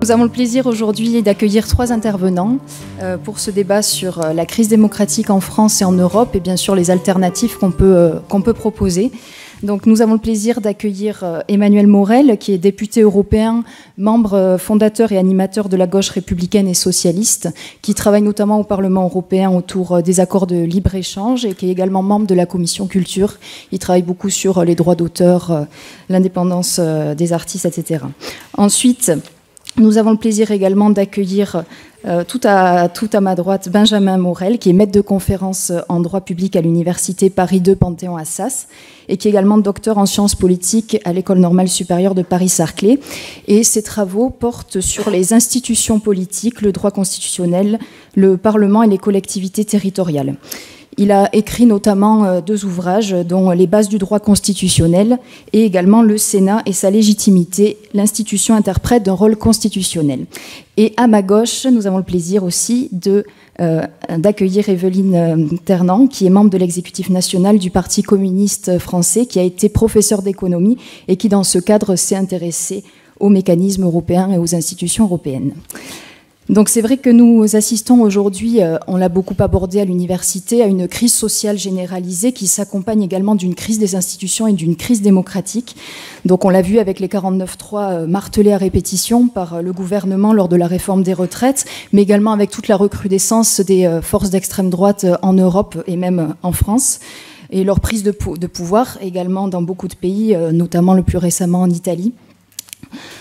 Nous avons le plaisir aujourd'hui d'accueillir 3 intervenants pour ce débat sur la crise démocratique en France et en Europe et bien sûr les alternatives qu'on peut proposer. Donc, nous avons le plaisir d'accueillir Emmanuel Morel, qui est député européen, membre fondateur et animateur de la gauche républicaine et socialiste, qui travaille notamment au Parlement européen autour des accords de libre-échange et qui est également membre de la commission culture. Il travaille beaucoup sur les droits d'auteur, l'indépendance des artistes, etc. Ensuite, nous avons le plaisir également d'accueillir tout à ma droite Benjamin Morel, qui est maître de conférence en droit public à l'université Paris II Panthéon-Assas et qui est également docteur en sciences politiques à l'École normale supérieure de Paris-Saclay. Et ses travaux portent sur les institutions politiques, le droit constitutionnel, le Parlement et les collectivités territoriales. Il a écrit notamment 2 ouvrages, dont Les bases du droit constitutionnel et également Le Sénat et sa légitimité, l'institution interprète d'un rôle constitutionnel. Et à ma gauche, nous avons le plaisir aussi d'accueillir Evelyne Ternant, qui est membre de l'exécutif national du Parti communiste français, qui a été professeur d'économie et qui, dans ce cadre, s'est intéressée aux mécanismes européens et aux institutions européennes. Donc c'est vrai que nous assistons aujourd'hui, on l'a beaucoup abordé à l'université, à une crise sociale généralisée qui s'accompagne également d'une crise des institutions et d'une crise démocratique. Donc on l'a vu avec les 49.3 martelés à répétition par le gouvernement lors de la réforme des retraites, mais également avec toute la recrudescence des forces d'extrême droite en Europe et même en France, et leur prise de pouvoir également dans beaucoup de pays, notamment le plus récemment en Italie.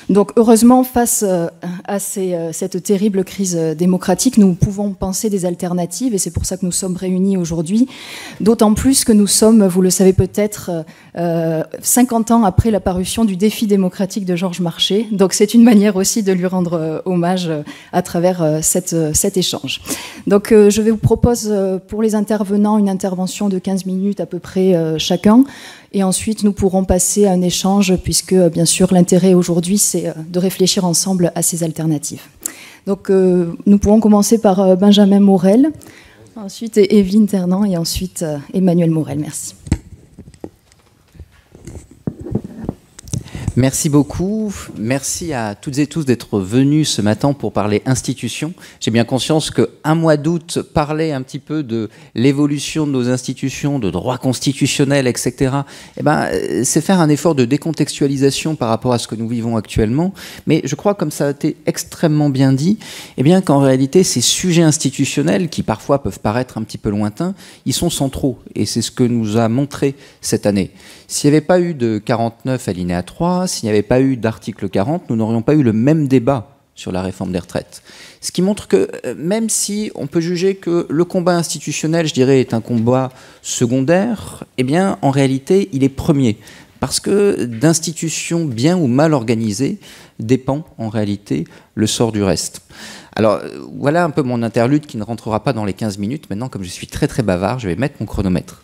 Donc heureusement, face à cette terrible crise démocratique, nous pouvons penser des alternatives et c'est pour ça que nous sommes réunis aujourd'hui. D'autant plus que nous sommes, vous le savez peut-être, 50 ans après la parution du Défi démocratique de Georges Marchais. Donc c'est une manière aussi de lui rendre hommage à travers cet échange. Donc je vous propose pour les intervenants une intervention de 15 minutes à peu près chacun. Et ensuite, nous pourrons passer à un échange, puisque, bien sûr, l'intérêt aujourd'hui, c'est de réfléchir ensemble à ces alternatives. Donc, nous pourrons commencer par Benjamin Morel, ensuite Evelyne Ternant, et ensuite Emmanuel Morel. Merci. Merci beaucoup. Merci à toutes et tous d'être venus ce matin pour parler institutions. J'ai bien conscience qu'un mois d'août, parler un petit peu de l'évolution de nos institutions, de droit constitutionnel, etc., c'est faire un effort de décontextualisation par rapport à ce que nous vivons actuellement. Mais je crois, comme ça a été extrêmement bien dit, qu'en réalité, ces sujets institutionnels, qui parfois peuvent paraître un petit peu lointains, ils sont centraux. Et c'est ce que nous a montré cette année. S'il n'y avait pas eu de 49 alinéa 3, s'il n'y avait pas eu d'article 40, nous n'aurions pas eu le même débat sur la réforme des retraites. Ce qui montre que même si on peut juger que le combat institutionnel, je dirais, est un combat secondaire, en réalité, il est premier. Parce que d'institutions bien ou mal organisées dépend en réalité le sort du reste. Alors voilà un peu mon interlude qui ne rentrera pas dans les 15 minutes. Maintenant, comme je suis très très bavard, je vais mettre mon chronomètre.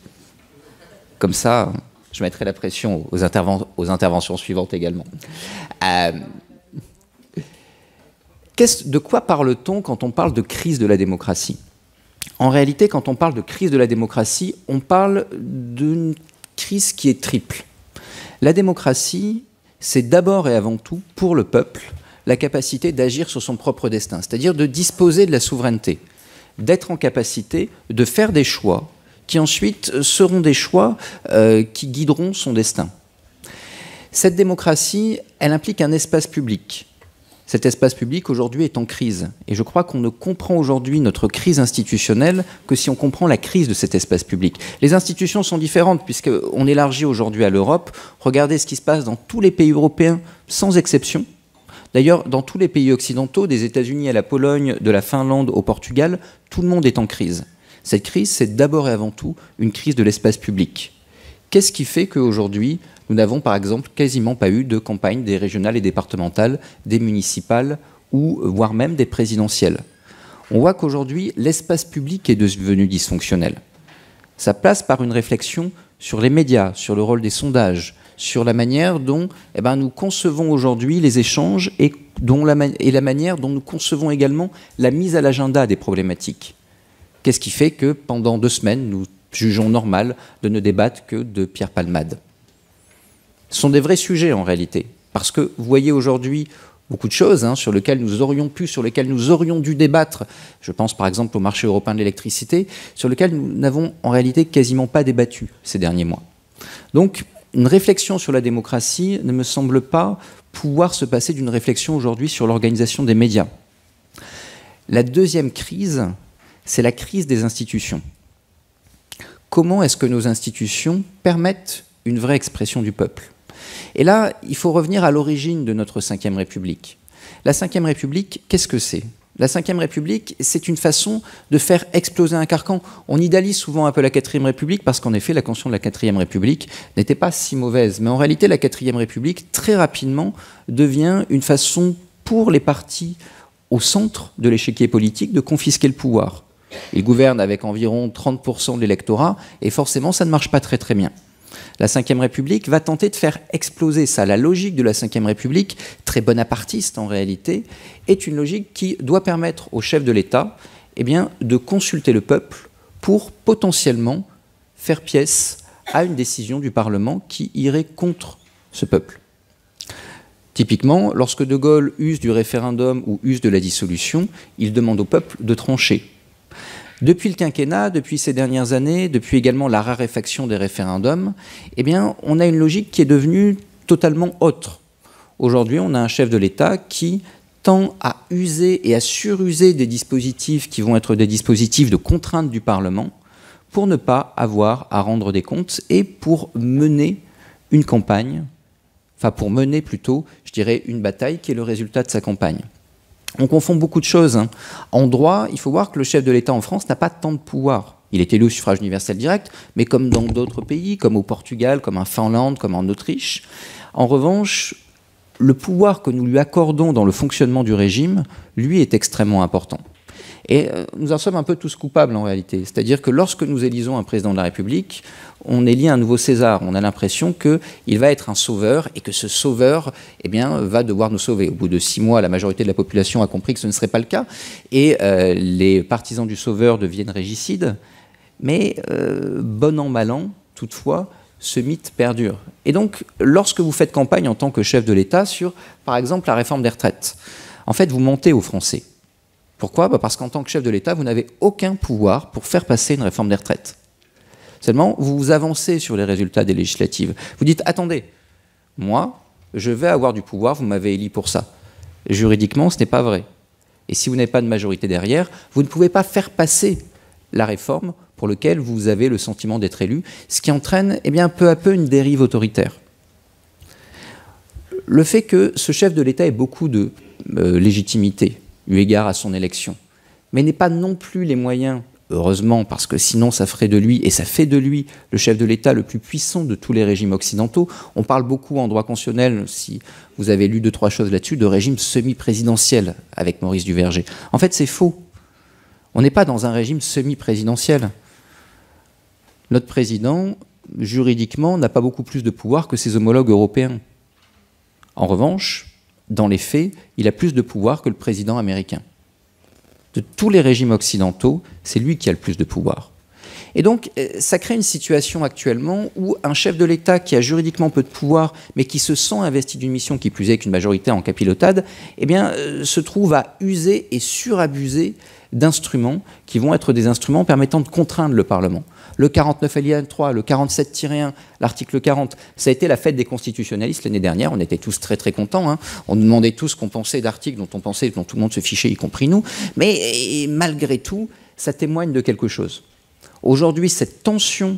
Comme ça, je mettrai la pression aux interventions suivantes également. De quoi parle-t-on quand on parle de crise de la démocratie ? En réalité, quand on parle de crise de la démocratie, on parle d'une crise qui est triple. La démocratie, c'est d'abord et avant tout, pour le peuple, la capacité d'agir sur son propre destin, c'est-à-dire de disposer de la souveraineté, d'être en capacité de faire des choix qui ensuite seront des choix qui guideront son destin. Cette démocratie, elle implique un espace public. Cet espace public, aujourd'hui, est en crise. Et je crois qu'on ne comprend aujourd'hui notre crise institutionnelle que si on comprend la crise de cet espace public. Les institutions sont différentes, puisqu'on élargit aujourd'hui à l'Europe. Regardez ce qui se passe dans tous les pays européens, sans exception. D'ailleurs, dans tous les pays occidentaux, des États-Unis à la Pologne, de la Finlande au Portugal, tout le monde est en crise. Cette crise, c'est d'abord et avant tout une crise de l'espace public. Qu'est-ce qui fait qu'aujourd'hui, nous n'avons par exemple quasiment pas eu de campagne des régionales et départementales, des municipales ou voire même des présidentielles? On voit qu'aujourd'hui, l'espace public est devenu dysfonctionnel. Ça passe par une réflexion sur les médias, sur le rôle des sondages, sur la manière dont nous concevons aujourd'hui les échanges et la manière dont nous concevons également la mise à l'agenda des problématiques. Qu'est-ce qui fait que pendant 2 semaines, nous jugeons normal de ne débattre que de Pierre Palmade? Ce sont des vrais sujets en réalité. Parce que vous voyez aujourd'hui beaucoup de choses sur lesquelles nous aurions dû débattre. Je pense par exemple au marché européen de l'électricité, sur lequel nous n'avons en réalité quasiment pas débattu ces derniers mois. Donc, une réflexion sur la démocratie ne me semble pas pouvoir se passer d'une réflexion aujourd'hui sur l'organisation des médias. La deuxième crise, c'est la crise des institutions. Comment est-ce que nos institutions permettent une vraie expression du peuple ? Et là, il faut revenir à l'origine de notre Ve République. La Ve République, qu'est-ce que c'est ? La Ve République, c'est une façon de faire exploser un carcan. On idéalise souvent un peu la Quatrième République parce qu'en effet, la conscience de la Quatrième République n'était pas si mauvaise. Mais en réalité, la Quatrième République, très rapidement, devient une façon pour les partis au centre de l'échiquier politique de confisquer le pouvoir. Ils gouvernent avec environ 30% de l'électorat et forcément, ça ne marche pas très très bien. La Ve République va tenter de faire exploser ça. La logique de la Ve République, très bonapartiste en réalité, est une logique qui doit permettre au chef de l'État de consulter le peuple pour potentiellement faire pièce à une décision du Parlement qui irait contre ce peuple. Typiquement, lorsque De Gaulle use du référendum ou use de la dissolution, il demande au peuple de trancher. Depuis le quinquennat, depuis ces dernières années, depuis également la raréfaction des référendums, on a une logique qui est devenue totalement autre. Aujourd'hui, on a un chef de l'État qui tend à user et à suruser des dispositifs qui vont être des dispositifs de contrainte du Parlement pour ne pas avoir à rendre des comptes et pour mener une campagne, enfin pour mener plutôt, je dirais, une bataille qui est le résultat de sa campagne. On confond beaucoup de choses. En droit, il faut voir que le chef de l'État en France n'a pas tant de pouvoir. Il est élu au suffrage universel direct, mais comme dans d'autres pays, comme au Portugal, comme en Finlande, comme en Autriche. En revanche, le pouvoir que nous lui accordons dans le fonctionnement du régime, lui, est extrêmement important. Et nous en sommes un peu tous coupables en réalité. C'est-à-dire que lorsque nous élisons un président de la République, on élit un nouveau César. On a l'impression qu'il va être un sauveur et que ce sauveur va devoir nous sauver. Au bout de 6 mois, la majorité de la population a compris que ce ne serait pas le cas. Et les partisans du sauveur deviennent régicides. Mais bon an, mal an, toutefois, ce mythe perdure. Et donc, lorsque vous faites campagne en tant que chef de l'État sur, par exemple, la réforme des retraites, en fait, vous mentez aux Français. Pourquoi ? Parce qu'en tant que chef de l'État, vous n'avez aucun pouvoir pour faire passer une réforme des retraites. Seulement, vous vous avancez sur les résultats des législatives. Vous dites, attendez, moi, je vais avoir du pouvoir, vous m'avez élu pour ça. Juridiquement, ce n'est pas vrai. Et si vous n'avez pas de majorité derrière, vous ne pouvez pas faire passer la réforme pour laquelle vous avez le sentiment d'être élu, ce qui entraîne peu à peu une dérive autoritaire. Le fait que ce chef de l'État ait beaucoup de légitimité, eu égard à son élection, mais n'ait pas non plus les moyens, heureusement, parce que sinon ça ferait de lui, et ça fait de lui, le chef de l'État le plus puissant de tous les régimes occidentaux. On parle beaucoup en droit constitutionnel, si vous avez lu 2-3 choses là-dessus, de régime semi-présidentiel avec Maurice Duverger. En fait, c'est faux. On n'est pas dans un régime semi-présidentiel. Notre président, juridiquement, n'a pas beaucoup plus de pouvoir que ses homologues européens. En revanche, dans les faits, il a plus de pouvoir que le président américain. De tous les régimes occidentaux, c'est lui qui a le plus de pouvoir. Et donc, ça crée une situation actuellement où un chef de l'État qui a juridiquement peu de pouvoir, mais qui se sent investi d'une mission qui plus est qu'une majorité en capilotade, se trouve à user et surabuser d'instruments qui vont être des instruments permettant de contraindre le Parlement. Le 49 alinéa 3, le 47-1, l'article 40, ça a été la fête des constitutionnalistes l'année dernière. On était tous très très contents. On nous demandait tous ce qu'on pensait d'articles dont on pensait, dont tout le monde se fichait, y compris nous. Mais malgré tout, ça témoigne de quelque chose. Aujourd'hui, cette tension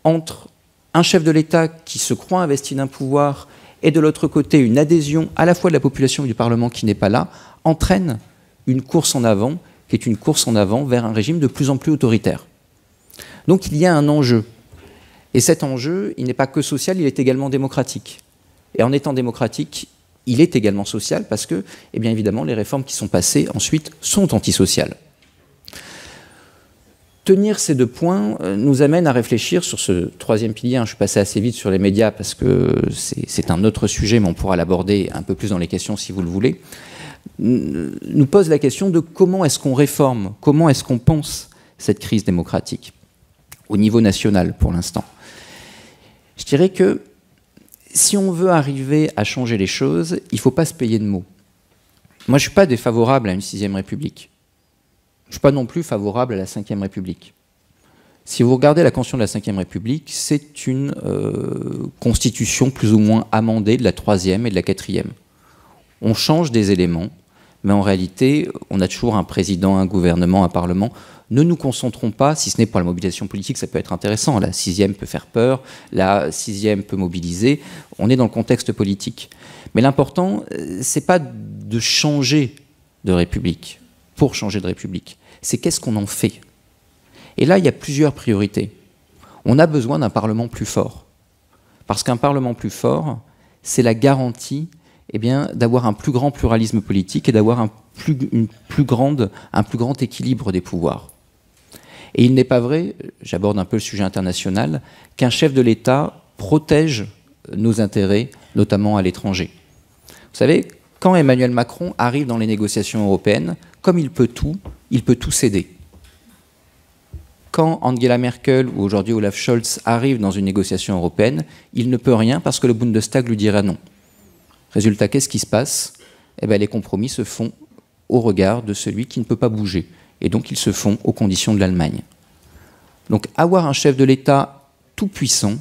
entre un chef de l'État qui se croit investi d'un pouvoir et de l'autre côté une adhésion à la fois de la population et du Parlement qui n'est pas là, entraîne une course en avant, qui est une course en avant vers un régime de plus en plus autoritaire. Donc il y a un enjeu. Et cet enjeu, il n'est pas que social, il est également démocratique. Et en étant démocratique, il est également social parce que, bien évidemment, les réformes qui sont passées ensuite sont antisociales. Tenir ces 2 points nous amène à réfléchir sur ce 3e pilier. Je suis passé assez vite sur les médias parce que c'est un autre sujet, mais on pourra l'aborder un peu plus dans les questions si vous le voulez. Nous pose la question de comment est-ce qu'on réforme, comment est-ce qu'on pense cette crise démocratique au niveau national pour l'instant. Je dirais que si on veut arriver à changer les choses, il ne faut pas se payer de mots. Moi, je ne suis pas défavorable à une 6e République. Je ne suis pas non plus favorable à la 5e République. Si vous regardez la Constitution de la 5e République, c'est une constitution plus ou moins amendée de la 3e et de la 4e. On change des éléments, mais en réalité, on a toujours un président, un gouvernement, un parlement. Ne nous concentrons pas, si ce n'est pour la mobilisation politique, ça peut être intéressant. La 6e peut faire peur, la 6e peut mobiliser. On est dans le contexte politique. Mais l'important, c'est pas de changer de république pour changer de république. C'est qu'est-ce qu'on en fait. Et là, il y a plusieurs priorités. On a besoin d'un Parlement plus fort. Parce qu'un Parlement plus fort, c'est la garantie d'avoir un plus grand pluralisme politique et d'avoir un plus grand équilibre des pouvoirs. Et il n'est pas vrai, j'aborde un peu le sujet international, qu'un chef de l'État protège nos intérêts, notamment à l'étranger. Vous savez, quand Emmanuel Macron arrive dans les négociations européennes, comme il peut tout céder. Quand Angela Merkel ou aujourd'hui Olaf Scholz arrive dans une négociation européenne, il ne peut rien parce que le Bundestag lui dira non. Résultat, qu'est-ce qui se passe? Les compromis se font au regard de celui qui ne peut pas bouger. Et donc, ils se font aux conditions de l'Allemagne. Donc, avoir un chef de l'État tout puissant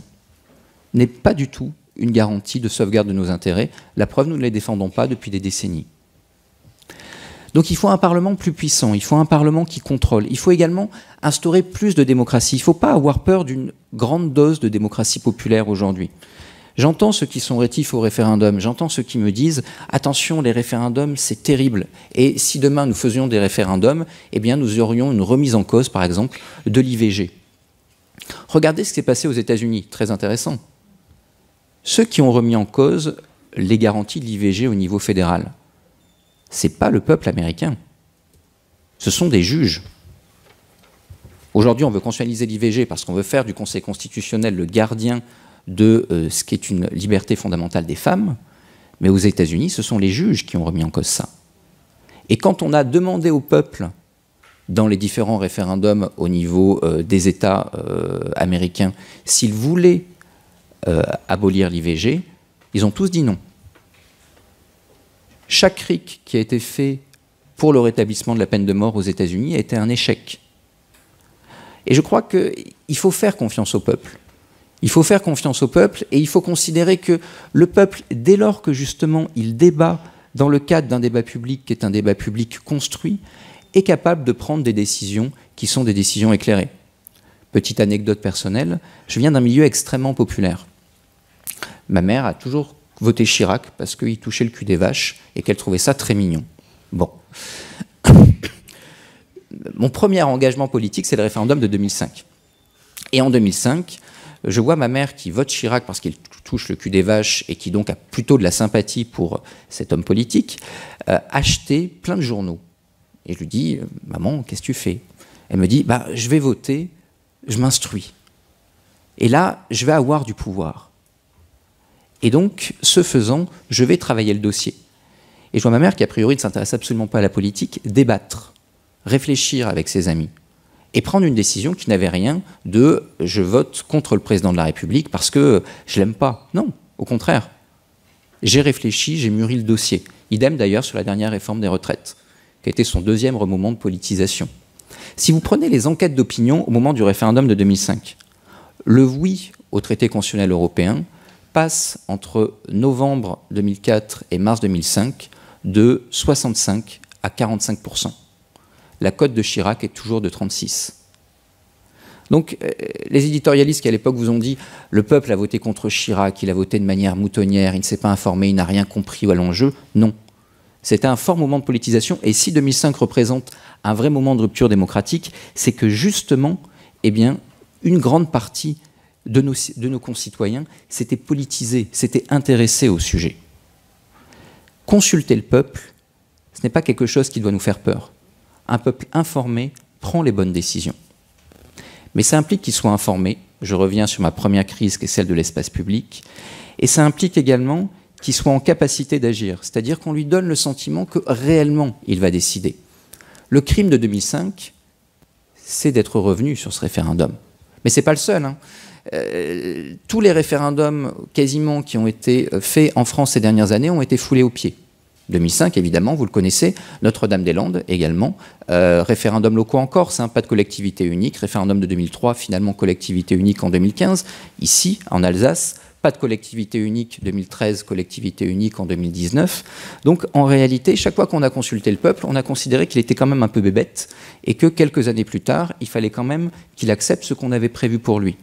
n'est pas du tout une garantie de sauvegarde de nos intérêts. La preuve, nous ne les défendons pas depuis des décennies. Donc, il faut un Parlement plus puissant, il faut un Parlement qui contrôle. Il faut également instaurer plus de démocratie. Il ne faut pas avoir peur d'une grande dose de démocratie populaire aujourd'hui. J'entends ceux qui sont rétifs au référendum, j'entends ceux qui me disent « Attention, les référendums, c'est terrible. Et si demain nous faisions des référendums, nous aurions une remise en cause, par exemple, de l'IVG. » Regardez ce qui s'est passé aux États-Unis, très intéressant. Ceux qui ont remis en cause les garanties de l'IVG au niveau fédéral, ce n'est pas le peuple américain. Ce sont des juges. Aujourd'hui, on veut constitutionnaliser l'IVG parce qu'on veut faire du Conseil constitutionnel le gardien de ce qui est une liberté fondamentale des femmes, mais aux États-Unis, ce sont les juges qui ont remis en cause ça. Et quand on a demandé au peuple, dans les différents référendums au niveau des États américains, s'ils voulaient abolir l'IVG, ils ont tous dit non. Chaque RIC qui a été fait pour le rétablissement de la peine de mort aux États-Unis a été un échec. Et je crois qu'il faut faire confiance au peuple. Il faut faire confiance au peuple et il faut considérer que le peuple, dès lors que justement il débat dans le cadre d'un débat public qui est un débat public construit, est capable de prendre des décisions qui sont des décisions éclairées. Petite anecdote personnelle, je viens d'un milieu extrêmement populaire. Ma mère a toujours voté Chirac parce qu'il touchait le cul des vaches et qu'elle trouvait ça très mignon. Bon. Mon premier engagement politique, c'est le référendum de 2005. Et en 2005, je vois ma mère qui vote Chirac parce qu'il touche le cul des vaches et qui donc a plutôt de la sympathie pour cet homme politique, acheter plein de journaux. Et je lui dis « Maman, qu'est-ce que tu fais ?» Elle me dit « Je vais voter, je m'instruis. Et là, je vais avoir du pouvoir. Et donc, ce faisant, je vais travailler le dossier. » Et je vois ma mère qui, a priori, ne s'intéresse absolument pas à la politique, débattre, réfléchir avec ses amis. Et prendre une décision qui n'avait rien de « je vote contre le président de la République parce que je l'aime pas ». Non, au contraire. J'ai réfléchi, j'ai mûri le dossier. Idem d'ailleurs sur la dernière réforme des retraites, qui a été son deuxième remouvement de politisation. Si vous prenez les enquêtes d'opinion au moment du référendum de 2005, le oui au traité constitutionnel européen passe entre novembre 2004 et mars 2005 de 65 à 45%. La cote de Chirac est toujours de 36. Donc, les éditorialistes qui, à l'époque, vous ont dit « le peuple a voté contre Chirac, il a voté de manière moutonnière, il ne s'est pas informé, il n'a rien compris à l'enjeu », non. C'était un fort moment de politisation, et si 2005 représente un vrai moment de rupture démocratique, c'est que, justement, une grande partie de nos concitoyens s'était politisée, s'était intéressée au sujet. Consulter le peuple, ce n'est pas quelque chose qui doit nous faire peur. Un peuple informé prend les bonnes décisions. Mais ça implique qu'il soit informé, je reviens sur ma première crise qui est celle de l'espace public, et ça implique également qu'il soit en capacité d'agir, c'est-à-dire qu'on lui donne le sentiment que réellement il va décider. Le crime de 2005, c'est d'être revenu sur ce référendum. Mais ce n'est pas le seul. Tous les référendums quasiment qui ont été faits en France ces dernières années ont été foulés aux pieds. 2005, évidemment, vous le connaissez, Notre-Dame-des-Landes également, référendum locaux en Corse, pas de collectivité unique, référendum de 2003, finalement collectivité unique en 2015, ici, en Alsace, pas de collectivité unique 2013, collectivité unique en 2019. Donc en réalité, chaque fois qu'on a consulté le peuple, on a considéré qu'il était quand même un peu bébête et que quelques années plus tard, il fallait quand même qu'il accepte ce qu'on avait prévu pour lui.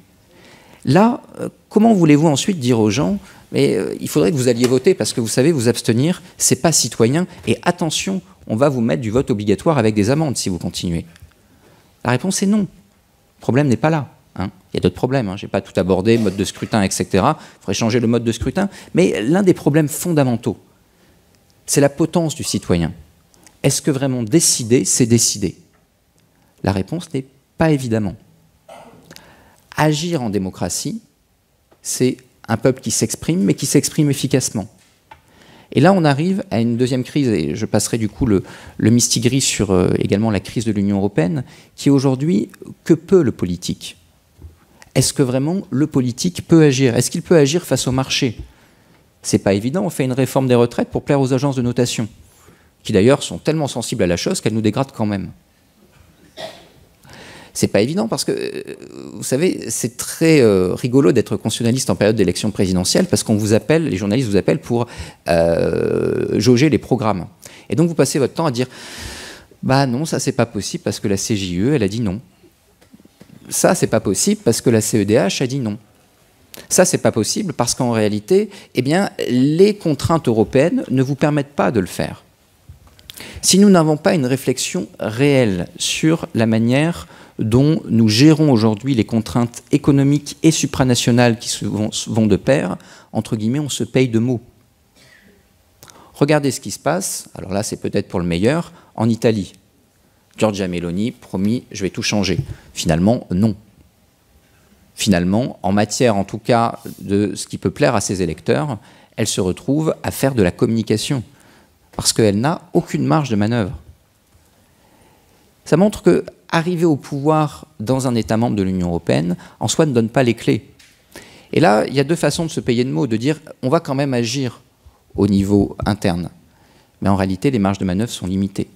Là, comment voulez-vous ensuite dire aux gens mais il faudrait que vous alliez voter parce que vous savez, vous abstenir, c'est pas citoyen et attention, on va vous mettre du vote obligatoire avec des amendes si vous continuez. La réponse est non. Le problème n'est pas là. Il y a d'autres problèmes, je n'ai pas tout abordé, mode de scrutin, etc. Il faudrait changer le mode de scrutin. Mais l'un des problèmes fondamentaux, c'est la potence du citoyen. Est-ce que vraiment décider, c'est décider? La réponse n'est pas évidemment. Agir en démocratie, c'est un peuple qui s'exprime, mais qui s'exprime efficacement. Et là, on arrive à une deuxième crise, et je passerai du coup le mistigris sur également la crise de l'Union européenne, qui est aujourd'hui, que peut le politique? Est-ce que vraiment le politique peut agir? Est-ce qu'il peut agir face au marché? C'est pas évident, on fait une réforme des retraites pour plaire aux agences de notation, qui d'ailleurs sont tellement sensibles à la chose qu'elles nous dégradent quand même. C'est pas évident parce que, vous savez, c'est très rigolo d'être constitutionnaliste en période d'élection présidentielle parce qu'on vous appelle, les journalistes vous appellent pour jauger les programmes. Et donc vous passez votre temps à dire « bah non, ça c'est pas possible parce que la CJUE, elle a dit non. Ça c'est pas possible parce que la CEDH a dit non. Ça c'est pas possible parce qu'en réalité, eh bien, les contraintes européennes ne vous permettent pas de le faire. » Si nous n'avons pas une réflexion réelle sur la manière dont nous gérons aujourd'hui les contraintes économiques et supranationales qui vont de pair, entre guillemets, on se paye de mots. Regardez ce qui se passe, alors là c'est peut-être pour le meilleur, en Italie. Giorgia Meloni, promis, je vais tout changer. Finalement, non. Finalement, en matière en tout cas de ce qui peut plaire à ses électeurs, elle se retrouve à faire de la communication, parce qu'elle n'a aucune marge de manœuvre. Ça montre que arriver au pouvoir dans un État membre de l'Union européenne, en soi, ne donne pas les clés. Et là, il y a deux façons de se payer de mots, de dire on va quand même agir au niveau interne. Mais en réalité, les marges de manœuvre sont limitées.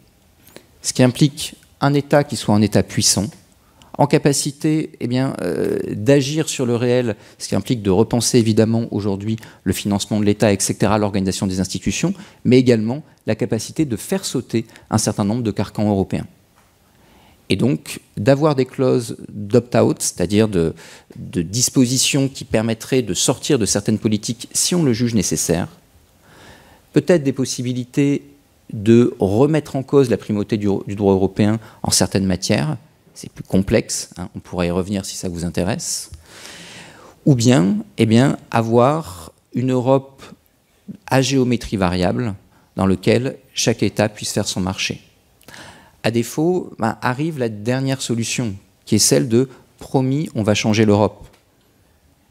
Ce qui implique un État qui soit un État puissant, en capacité d'agir sur le réel, ce qui implique de repenser évidemment aujourd'hui le financement de l'État, etc., l'organisation des institutions, mais également la capacité de faire sauter un certain nombre de carcans européens. Et donc, d'avoir des clauses d'opt-out, c'est-à-dire de dispositions qui permettraient de sortir de certaines politiques si on le juge nécessaire, peut-être des possibilités de remettre en cause la primauté du droit européen en certaines matières, c'est plus complexe, on pourra y revenir si ça vous intéresse, ou bien, avoir une Europe à géométrie variable dans laquelle chaque État puisse faire son marché. À défaut, arrive la dernière solution, qui est celle de « promis, on va changer l'Europe ».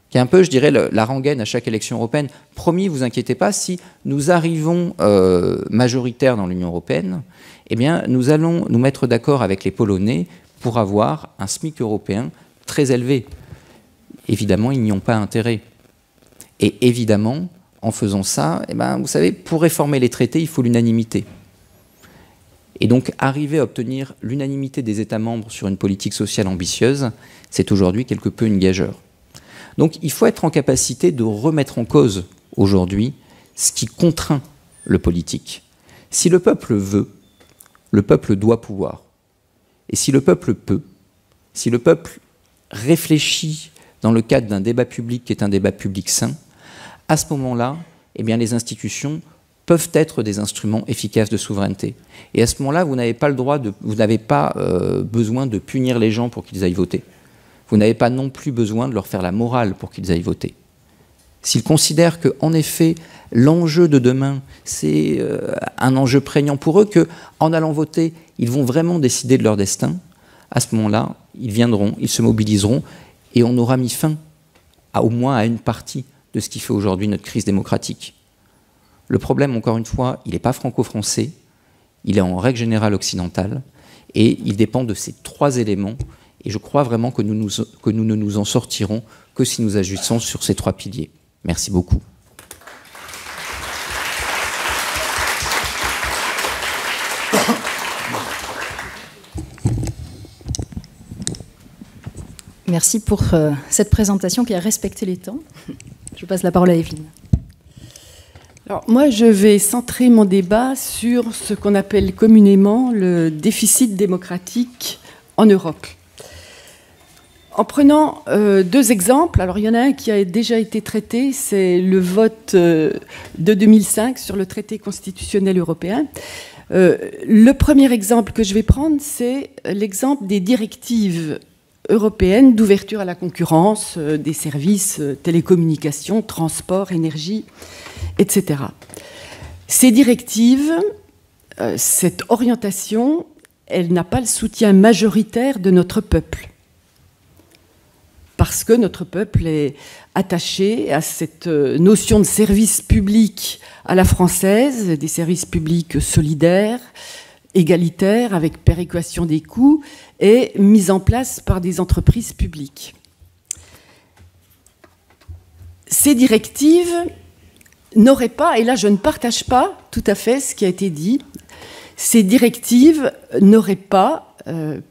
Qui est un peu, je dirais, la rengaine à chaque élection européenne. Promis, vous inquiétez pas, si nous arrivons majoritaires dans l'Union européenne, nous allons nous mettre d'accord avec les Polonais pour avoir un SMIC européen très élevé. Évidemment, ils n'y ont pas intérêt. Et évidemment, en faisant ça, vous savez, pour réformer les traités, il faut l'unanimité. Et donc, arriver à obtenir l'unanimité des États membres sur une politique sociale ambitieuse, c'est aujourd'hui quelque peu une gageure. Donc, il faut être en capacité de remettre en cause aujourd'hui ce qui contraint le politique. Si le peuple veut, le peuple doit pouvoir. Et si le peuple peut, si le peuple réfléchit dans le cadre d'un débat public qui est un débat public sain, à ce moment-là, les institutions peuvent être des instruments efficaces de souveraineté. Et à ce moment-là, vous n'avez pas le droit vous n'avez pas besoin de punir les gens pour qu'ils aillent voter. Vous n'avez pas non plus besoin de leur faire la morale pour qu'ils aillent voter. S'ils considèrent qu'en effet, l'enjeu de demain, c'est un enjeu prégnant pour eux, qu'en allant voter, ils vont vraiment décider de leur destin, à ce moment-là, ils viendront, ils se mobiliseront, et on aura mis fin au moins à une partie de ce qui fait aujourd'hui notre crise démocratique. Le problème, encore une fois, il n'est pas franco-français, il est en règle générale occidentale, et il dépend de ces trois éléments. Et je crois vraiment que nous ne nous en sortirons que si nous agissons sur ces trois piliers. Merci beaucoup. Merci pour cette présentation qui a respecté les temps. Je passe la parole à Evelyne. Alors, moi, je vais centrer mon débat sur ce qu'on appelle communément le déficit démocratique en Europe. En prenant deux exemples, alors il y en a un qui a déjà été traité, c'est le vote de 2005 sur le traité constitutionnel européen. Le premier exemple que je vais prendre, c'est l'exemple des directives européennes d'ouverture à la concurrence des services télécommunications, transport, énergie, etc. Ces directives, cette orientation, elle n'a pas le soutien majoritaire de notre peuple. Parce que notre peuple est attaché à cette notion de service public à la française, des services publics solidaires, égalitaires, avec péréquation des coûts, et mis en place par des entreprises publiques. Ces directives n'auraient pas, et là je ne partage pas tout à fait ce qui a été dit, ces directives n'auraient pas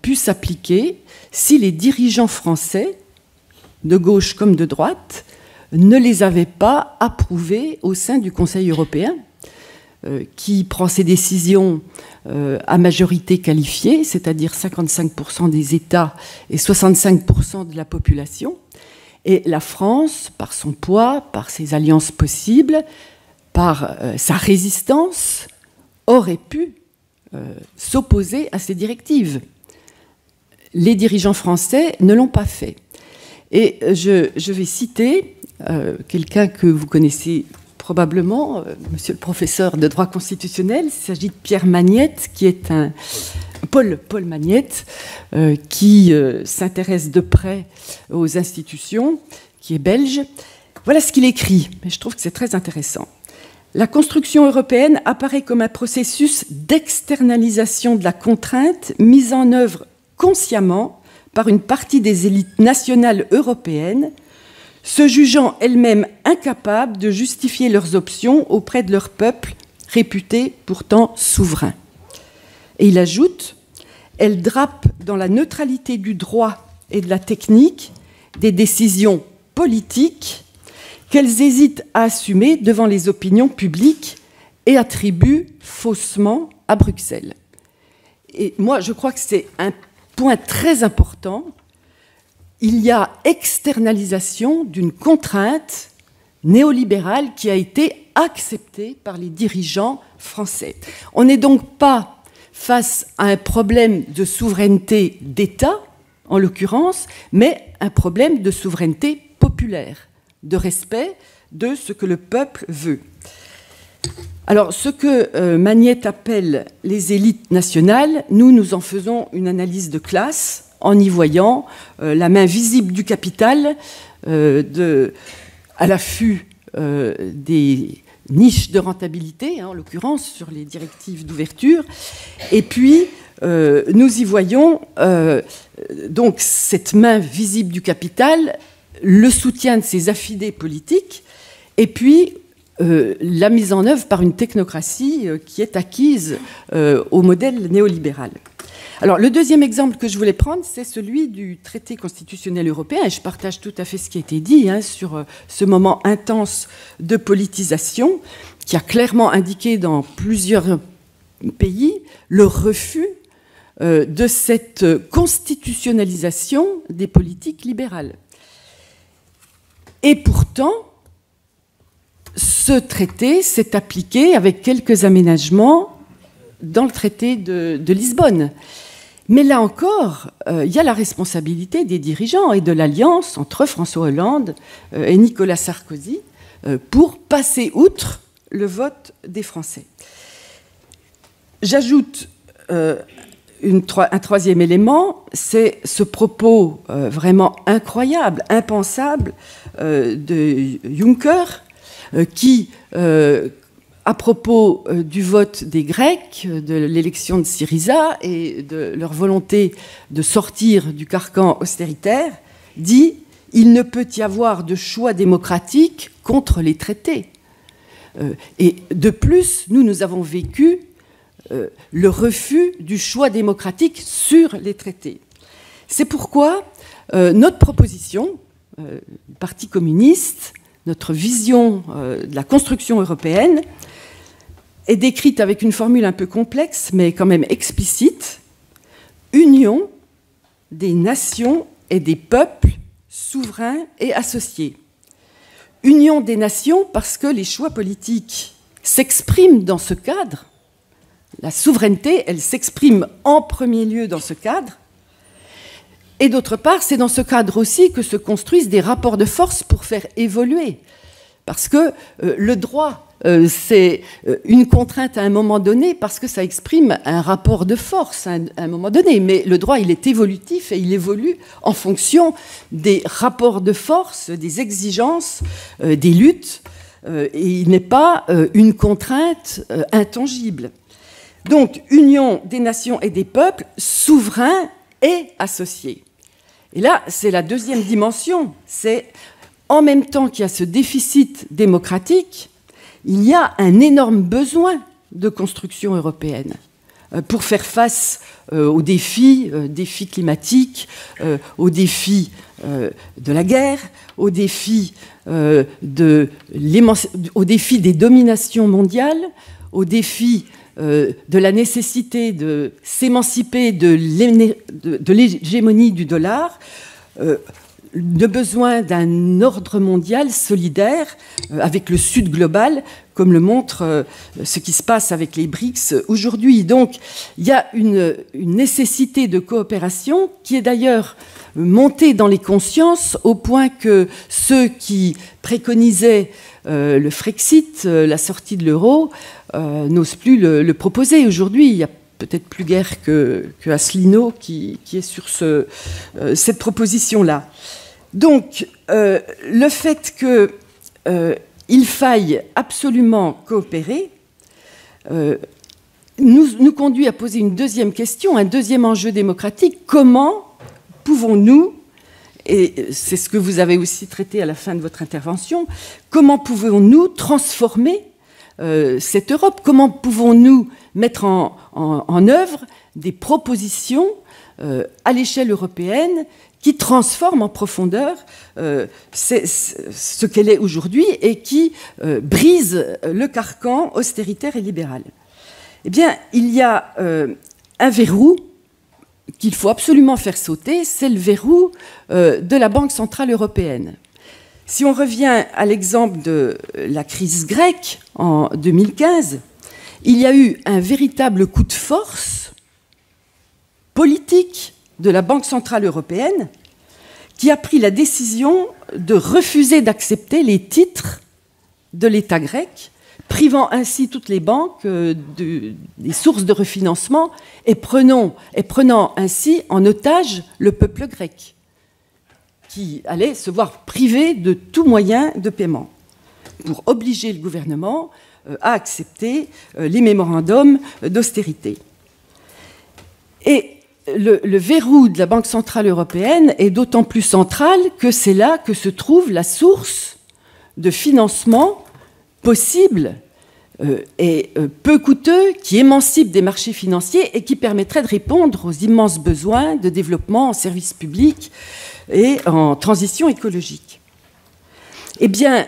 pu s'appliquer si les dirigeants français, de gauche comme de droite, ne les avaient pas approuvées au sein du Conseil européen, qui prend ses décisions à majorité qualifiée, c'est-à-dire 55% des États et 65% de la population. Et la France, par son poids, par ses alliances possibles, par sa résistance, aurait pu s'opposer à ces directives. Les dirigeants français ne l'ont pas fait. Et je vais citer quelqu'un que vous connaissez probablement, monsieur le professeur de droit constitutionnel. Il s'agit de Pierre Magnette, qui est Paul Magnette, qui s'intéresse de près aux institutions, qui est belge. Voilà ce qu'il écrit, mais je trouve que c'est très intéressant. La construction européenne apparaît comme un processus d'externalisation de la contrainte mise en œuvre consciemment par une partie des élites nationales européennes, se jugeant elles-mêmes incapables de justifier leurs options auprès de leur peuple, réputé pourtant souverain. Et il ajoute, elles drapent dans la neutralité du droit et de la technique des décisions politiques qu'elles hésitent à assumer devant les opinions publiques et attribuent faussement à Bruxelles. Et moi, je crois que c'est un point très important. Il y a externalisation d'une contrainte néolibérale qui a été acceptée par les dirigeants français. On n'est donc pas face à un problème de souveraineté d'État, en l'occurrence, mais un problème de souveraineté populaire, de respect de ce que le peuple veut. Alors, ce que Magnette appelle les élites nationales, nous en faisons une analyse de classe en y voyant la main visible du capital à l'affût des niches de rentabilité, en l'occurrence sur les directives d'ouverture. Et puis, nous y voyons donc cette main visible du capital, le soutien de ses affidés politiques, et puis la mise en œuvre par une technocratie qui est acquise au modèle néolibéral. Alors, le deuxième exemple que je voulais prendre, c'est celui du traité constitutionnel européen, et je partage tout à fait ce qui a été dit sur ce moment intense de politisation qui a clairement indiqué dans plusieurs pays le refus de cette constitutionnalisation des politiques libérales. Et pourtant, ce traité s'est appliqué avec quelques aménagements dans le traité de Lisbonne. Mais là encore, il y a la responsabilité des dirigeants et de l'alliance entre François Hollande et Nicolas Sarkozy pour passer outre le vote des Français. J'ajoute un troisième élément, c'est ce propos vraiment incroyable, impensable de Juncker, qui, à propos du vote des Grecs, de l'élection de Syriza et de leur volonté de sortir du carcan austéritaire, dit « Il ne peut y avoir de choix démocratique contre les traités ». Et de plus, nous avons vécu le refus du choix démocratique sur les traités. C'est pourquoi notre proposition, du Parti communiste, notre vision de la construction européenne, est décrite avec une formule un peu complexe, mais quand même explicite: union des nations et des peuples souverains et associés. Union des nations parce que les choix politiques s'expriment dans ce cadre. La souveraineté, elle s'exprime en premier lieu dans ce cadre. Et d'autre part, c'est dans ce cadre aussi que se construisent des rapports de force pour faire évoluer. Parce que le droit, c'est une contrainte à un moment donné, parce que ça exprime un rapport de force à un moment donné. Mais le droit, il est évolutif et il évolue en fonction des rapports de force, des exigences, des luttes. Et il n'est pas une contrainte intangible. Donc, union des nations et des peuples, souverains et associés. Et là, c'est la deuxième dimension. C'est, en même temps qu'il y a ce déficit démocratique, il y a un énorme besoin de construction européenne pour faire face aux défis climatiques, aux défis de la guerre, aux défis des dominations mondiales, aux défis de la nécessité de s'émanciper de l'hégémonie du dollar, de besoin d'un ordre mondial solidaire avec le Sud global, comme le montre ce qui se passe avec les BRICS aujourd'hui. Donc, il y a une nécessité de coopération qui est d'ailleurs montée dans les consciences au point que ceux qui préconisaient le Frexit, la sortie de l'euro, n'osent plus le proposer. Aujourd'hui, il y a peut-être plus guère que Asselineau qui est sur cette proposition-là. Donc, le fait qu'il faille absolument coopérer nous conduit à poser une deuxième question, un deuxième enjeu démocratique. Comment pouvons-nous, et c'est ce que vous avez aussi traité à la fin de votre intervention, comment pouvons-nous transformer cette Europe? Comment pouvons-nous mettre en œuvre des propositions à l'échelle européenne qui transforment en profondeur ce qu'elle est aujourd'hui et qui brise le carcan austéritaire et libéral? Eh bien, il y a un verrou qu'il faut absolument faire sauter, c'est le verrou de la Banque centrale européenne. Si on revient à l'exemple de la crise grecque en 2015, il y a eu un véritable coup de force politique de la Banque centrale européenne qui a pris la décision de refuser d'accepter les titres de l'État grec, privant ainsi toutes les banques des sources de refinancement et prenant ainsi en otage le peuple grec, qui allait se voir privé de tout moyen de paiement, pour obliger le gouvernement à accepter les mémorandums d'austérité. Et le verrou de la Banque centrale européenne est d'autant plus central que c'est là que se trouve la source de financement possible et peu coûteux, qui émancipe des marchés financiers et qui permettrait de répondre aux immenses besoins de développement en services publics et en transition écologique. Eh bien,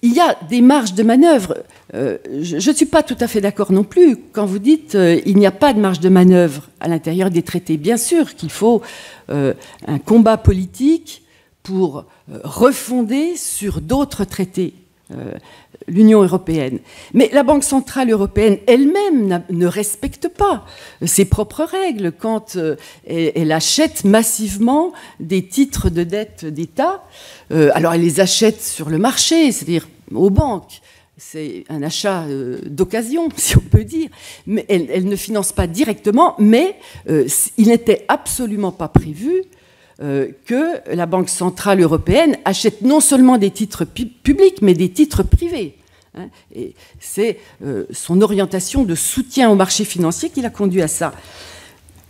il y a des marges de manœuvre. Je ne suis pas tout à fait d'accord non plus quand vous dites il n'y a pas de marge de manœuvre à l'intérieur des traités. Bien sûr qu'il faut un combat politique pour refonder sur d'autres traités l'Union européenne. Mais la Banque centrale européenne elle-même ne respecte pas ses propres règles quand elle achète massivement des titres de dette d'État. Alors elle les achète sur le marché, c'est-à-dire aux banques. C'est un achat d'occasion, si on peut dire. Mais elle ne finance pas directement, mais il n'était absolument pas prévu que la Banque centrale européenne achète non seulement des titres publics, mais des titres privés. Et c'est son orientation de soutien au marché financier qui l'a conduit à ça.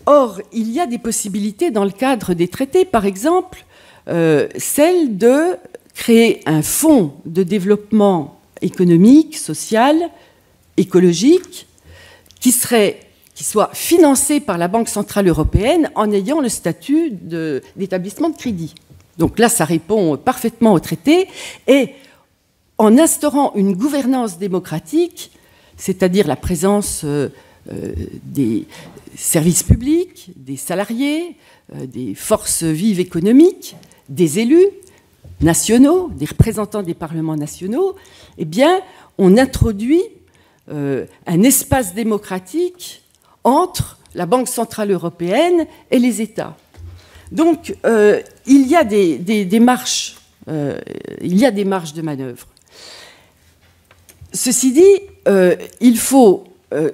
Or, il y a des possibilités dans le cadre des traités, par exemple, celle de créer un fonds de développement économique, social, écologique, qui serait qui soit financé par la Banque centrale européenne en ayant le statut d'établissement de crédit. Donc là, ça répond parfaitement au traité. Et en instaurant une gouvernance démocratique, c'est-à-dire la présence des services publics, des salariés, des forces vives économiques, des élus nationaux, des représentants des parlements nationaux, eh bien, on introduit un espace démocratique entre la Banque centrale européenne et les États. Donc, il y a des marges, il y a des marges de manœuvre. Ceci dit, il faut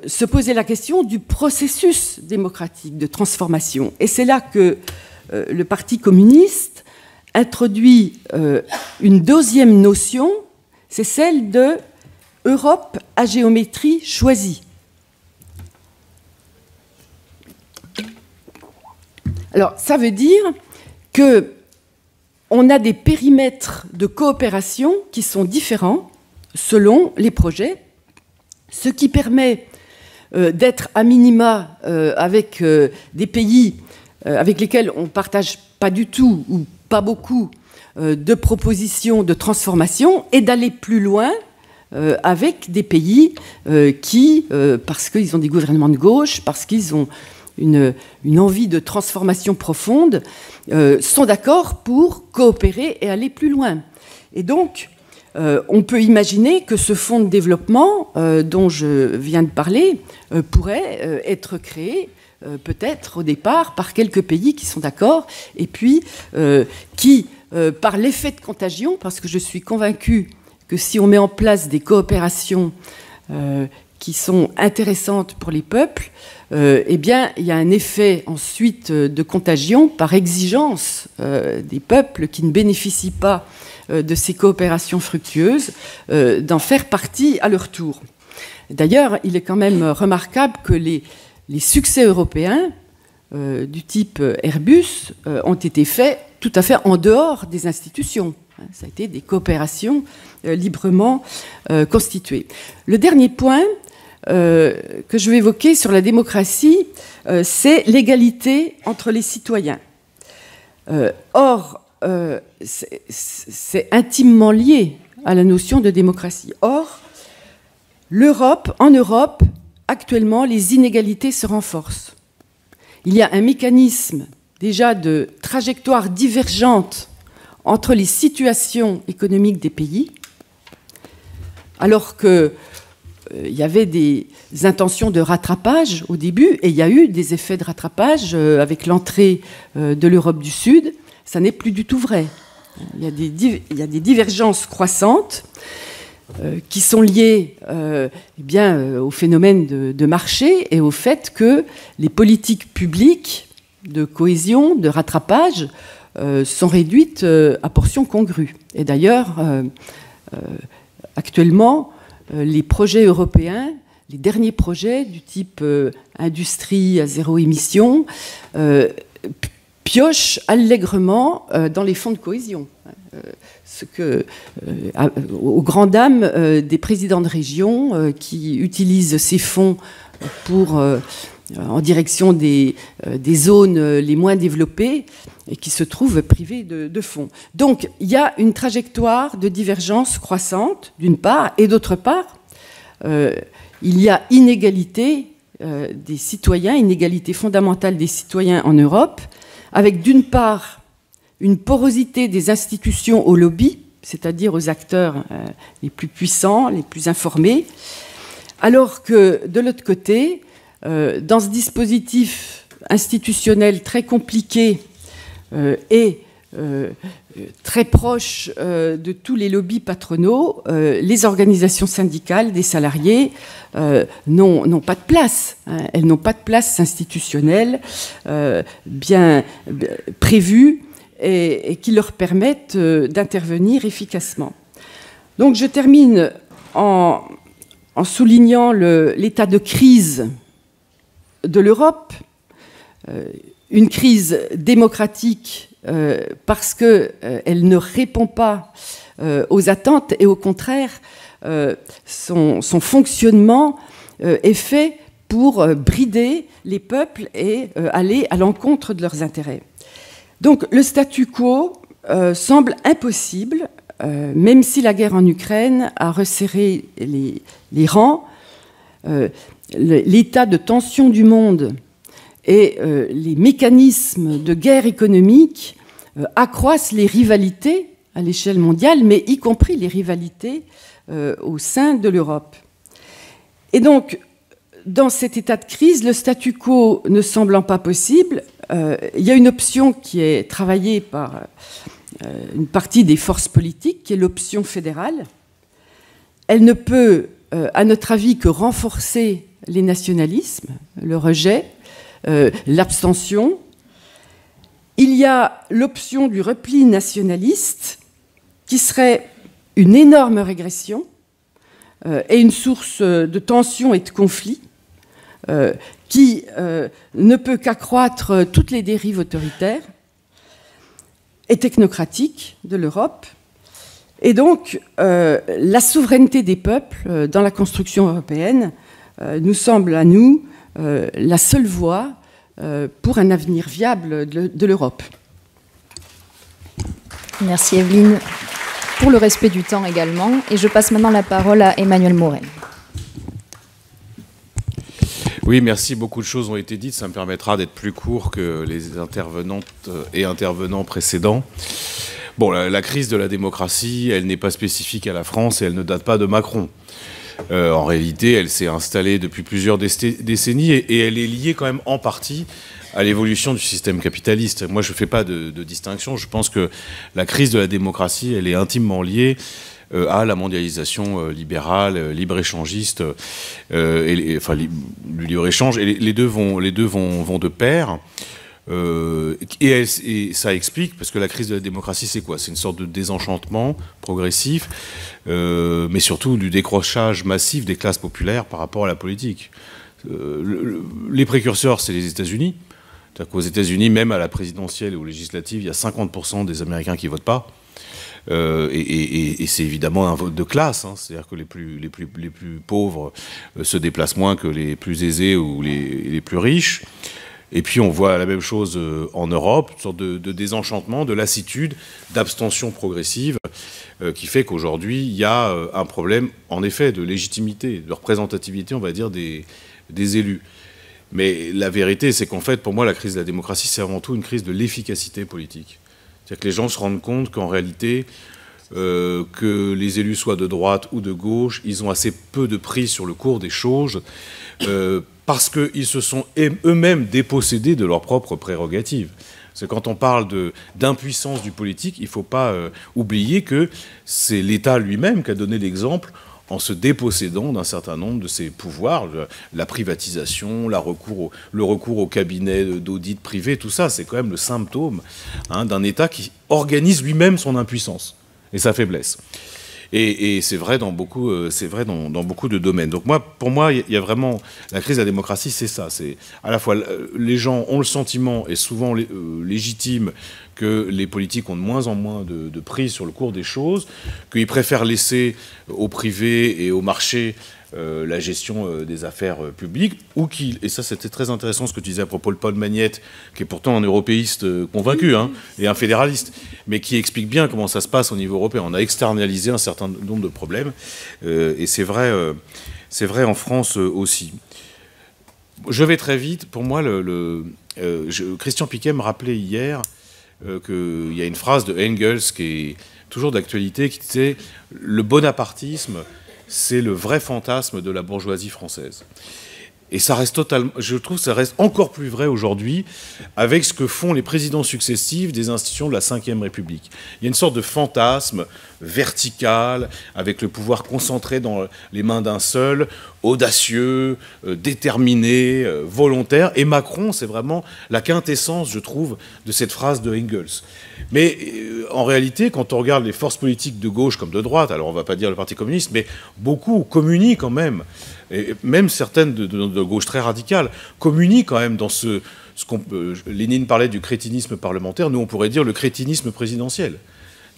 se poser la question du processus démocratique de transformation. Et c'est là que le Parti communiste introduit une deuxième notion, c'est celle de Europe à géométrie choisie. Alors, ça veut dire qu'on a des périmètres de coopération qui sont différents selon les projets, ce qui permet d'être à minima avec des pays avec lesquels on ne partage pas du tout ou pas beaucoup de propositions de transformation et d'aller plus loin avec des pays qui, parce qu'ils ont des gouvernements de gauche, parce qu'ils ont une envie de transformation profonde, sont d'accord pour coopérer et aller plus loin. Et donc, on peut imaginer que ce fonds de développement dont je viens de parler pourrait être créé peut-être au départ par quelques pays qui sont d'accord et puis qui, par l'effet de contagion, parce que je suis convaincue que si on met en place des coopérations qui sont intéressantes pour les peuples, eh bien, il y a un effet ensuite de contagion par exigence des peuples qui ne bénéficient pas de ces coopérations fructueuses, d'en faire partie à leur tour. D'ailleurs, il est quand même remarquable que les succès européens du type Airbus ont été faits tout à fait en dehors des institutions. Ça a été des coopérations librement constituées. Le dernier point que je vais évoquer sur la démocratie, c'est l'égalité entre les citoyens. Or, c'est intimement lié à la notion de démocratie. Or, en Europe, actuellement, les inégalités se renforcent. Il y a un mécanisme déjà de trajectoire divergente entre les situations économiques des pays, alors qu'il y avait des intentions de rattrapage au début, et il y a eu des effets de rattrapage avec l'entrée de l'Europe du Sud. Ça n'est plus du tout vrai. Il y a des divergences croissantes qui sont liées au phénomène de marché et au fait que les politiques publiques de cohésion, de rattrapage, sont réduites à portions congrues. Et d'ailleurs, actuellement, les projets européens, les derniers projets du type industrie à zéro émission, piochent allègrement dans les fonds de cohésion. Aux grandes dames des présidents de région qui utilisent ces fonds en direction des zones les moins développées et qui se trouvent privées de fonds. Donc, il y a une trajectoire de divergence croissante, d'une part, et d'autre part, il y a inégalité des citoyens, inégalité fondamentale des citoyens en Europe, avec d'une part une porosité des institutions au lobby, c'est-à-dire aux acteurs les plus puissants, les plus informés, alors que de l'autre côté, dans ce dispositif institutionnel très compliqué et très proche de tous les lobbies patronaux, les organisations syndicales des salariés n'ont pas de place. Elles n'ont pas de place institutionnelle bien prévue et qui leur permettent d'intervenir efficacement. Donc je termine en soulignant l'état de crise de l'Europe, une crise démocratique parce qu'elle ne répond pas aux attentes et au contraire, son fonctionnement est fait pour brider les peuples et aller à l'encontre de leurs intérêts. Donc le statu quo semble impossible, même si la guerre en Ukraine a resserré les rangs, l'état de tension du monde et les mécanismes de guerre économique accroissent les rivalités à l'échelle mondiale, mais y compris les rivalités au sein de l'Europe. Et donc, dans cet état de crise, le statu quo ne semblant pas possible, il y a une option qui est travaillée par une partie des forces politiques, qui est l'option fédérale. Elle ne peut, à notre avis, que renforcer les nationalismes, le rejet, l'abstention. Il y a l'option du repli nationaliste, qui serait une énorme régression et une source de tensions et de conflits, qui ne peut qu'accroître toutes les dérives autoritaires et technocratiques de l'Europe. Et donc, la souveraineté des peuples dans la construction européenne nous semble à nous la seule voie pour un avenir viable de l'Europe. Merci Evelyne pour le respect du temps également. Et je passe maintenant la parole à Emmanuel Morel. Oui, merci. Beaucoup de choses ont été dites. Ça me permettra d'être plus court que les intervenantes et intervenants précédents. Bon, la crise de la démocratie, elle n'est pas spécifique à la France et elle ne date pas de Macron. En réalité, elle s'est installée depuis plusieurs décennies et elle est liée quand même en partie à l'évolution du système capitaliste. Moi, je ne fais pas de distinction. Je pense que la crise de la démocratie, elle est intimement liée à la mondialisation libérale, libre-échangiste, enfin, du libre-échange. Et les deux vont de pair. Et ça explique, parce que la crise de la démocratie, c'est quoi? C'est une sorte de désenchantement progressif, mais surtout du décrochage massif des classes populaires par rapport à la politique. Les précurseurs, c'est les États-Unis. C'est-à-dire qu'aux États-Unis, même à la présidentielle et aux législatives, il y a 50% des Américains qui ne votent pas. Et c'est évidemment un vote de classe, hein. C'est-à-dire que les plus pauvres se déplacent moins que les plus aisés ou les plus riches. Et puis on voit la même chose en Europe, une sorte de désenchantement, de lassitude, d'abstention progressive, qui fait qu'aujourd'hui, il y a un problème, en effet, de légitimité, de représentativité, on va dire, des élus. Mais la vérité, c'est qu'en fait, pour moi, la crise de la démocratie, c'est avant tout une crise de l'efficacité politique. C'est-à-dire que les gens se rendent compte qu'en réalité, que les élus soient de droite ou de gauche, ils ont assez peu de prise sur le cours des choses, parce qu'ils se sont eux-mêmes dépossédés de leurs propres prérogatives. C'est quand on parle d'impuissance du politique, il ne faut pas oublier que c'est l'État lui-même qui a donné l'exemple en se dépossédant d'un certain nombre de ses pouvoirs, la privatisation, le recours au cabinet d'audit privé, tout ça, c'est quand même le symptôme, hein, d'un État qui organise lui-même son impuissance et sa faiblesse. Et c'est vrai dans beaucoup de domaines. Donc pour moi, il y a vraiment la crise de la démocratie, c'est ça. C'est à la fois les gens ont le sentiment, et souvent légitime, que les politiques ont de moins en moins de prise sur le cours des choses, qu'ils préfèrent laisser au privé et au marché la gestion des affaires publiques, ou et ça c'était très intéressant ce que tu disais à propos de Paul Magnette, qui est pourtant un européiste convaincu, hein, et un fédéraliste, mais qui explique bien comment ça se passe au niveau européen. On a externalisé un certain nombre de problèmes, et c'est vrai en France aussi. Je vais très vite. Pour moi, Christian Piquet me rappelait hier qu'il y a une phrase de Engels qui est toujours d'actualité, qui disait « Le bonapartisme, c'est le vrai fantasme de la bourgeoisie française ». Et ça reste totalement, je trouve que ça reste encore plus vrai aujourd'hui avec ce que font les présidents successifs des institutions de la Ve République. Il y a une sorte de fantasme vertical, avec le pouvoir concentré dans les mains d'un seul, audacieux, déterminé, volontaire. Et Macron, c'est vraiment la quintessence, je trouve, de cette phrase de Engels. Mais en réalité, quand on regarde les forces politiques de gauche comme de droite, alors on ne va pas dire le Parti communiste, mais beaucoup communient quand même, et même certaines de gauche très radicale, communient quand même dans Lénine parlait du crétinisme parlementaire, nous on pourrait dire le crétinisme présidentiel.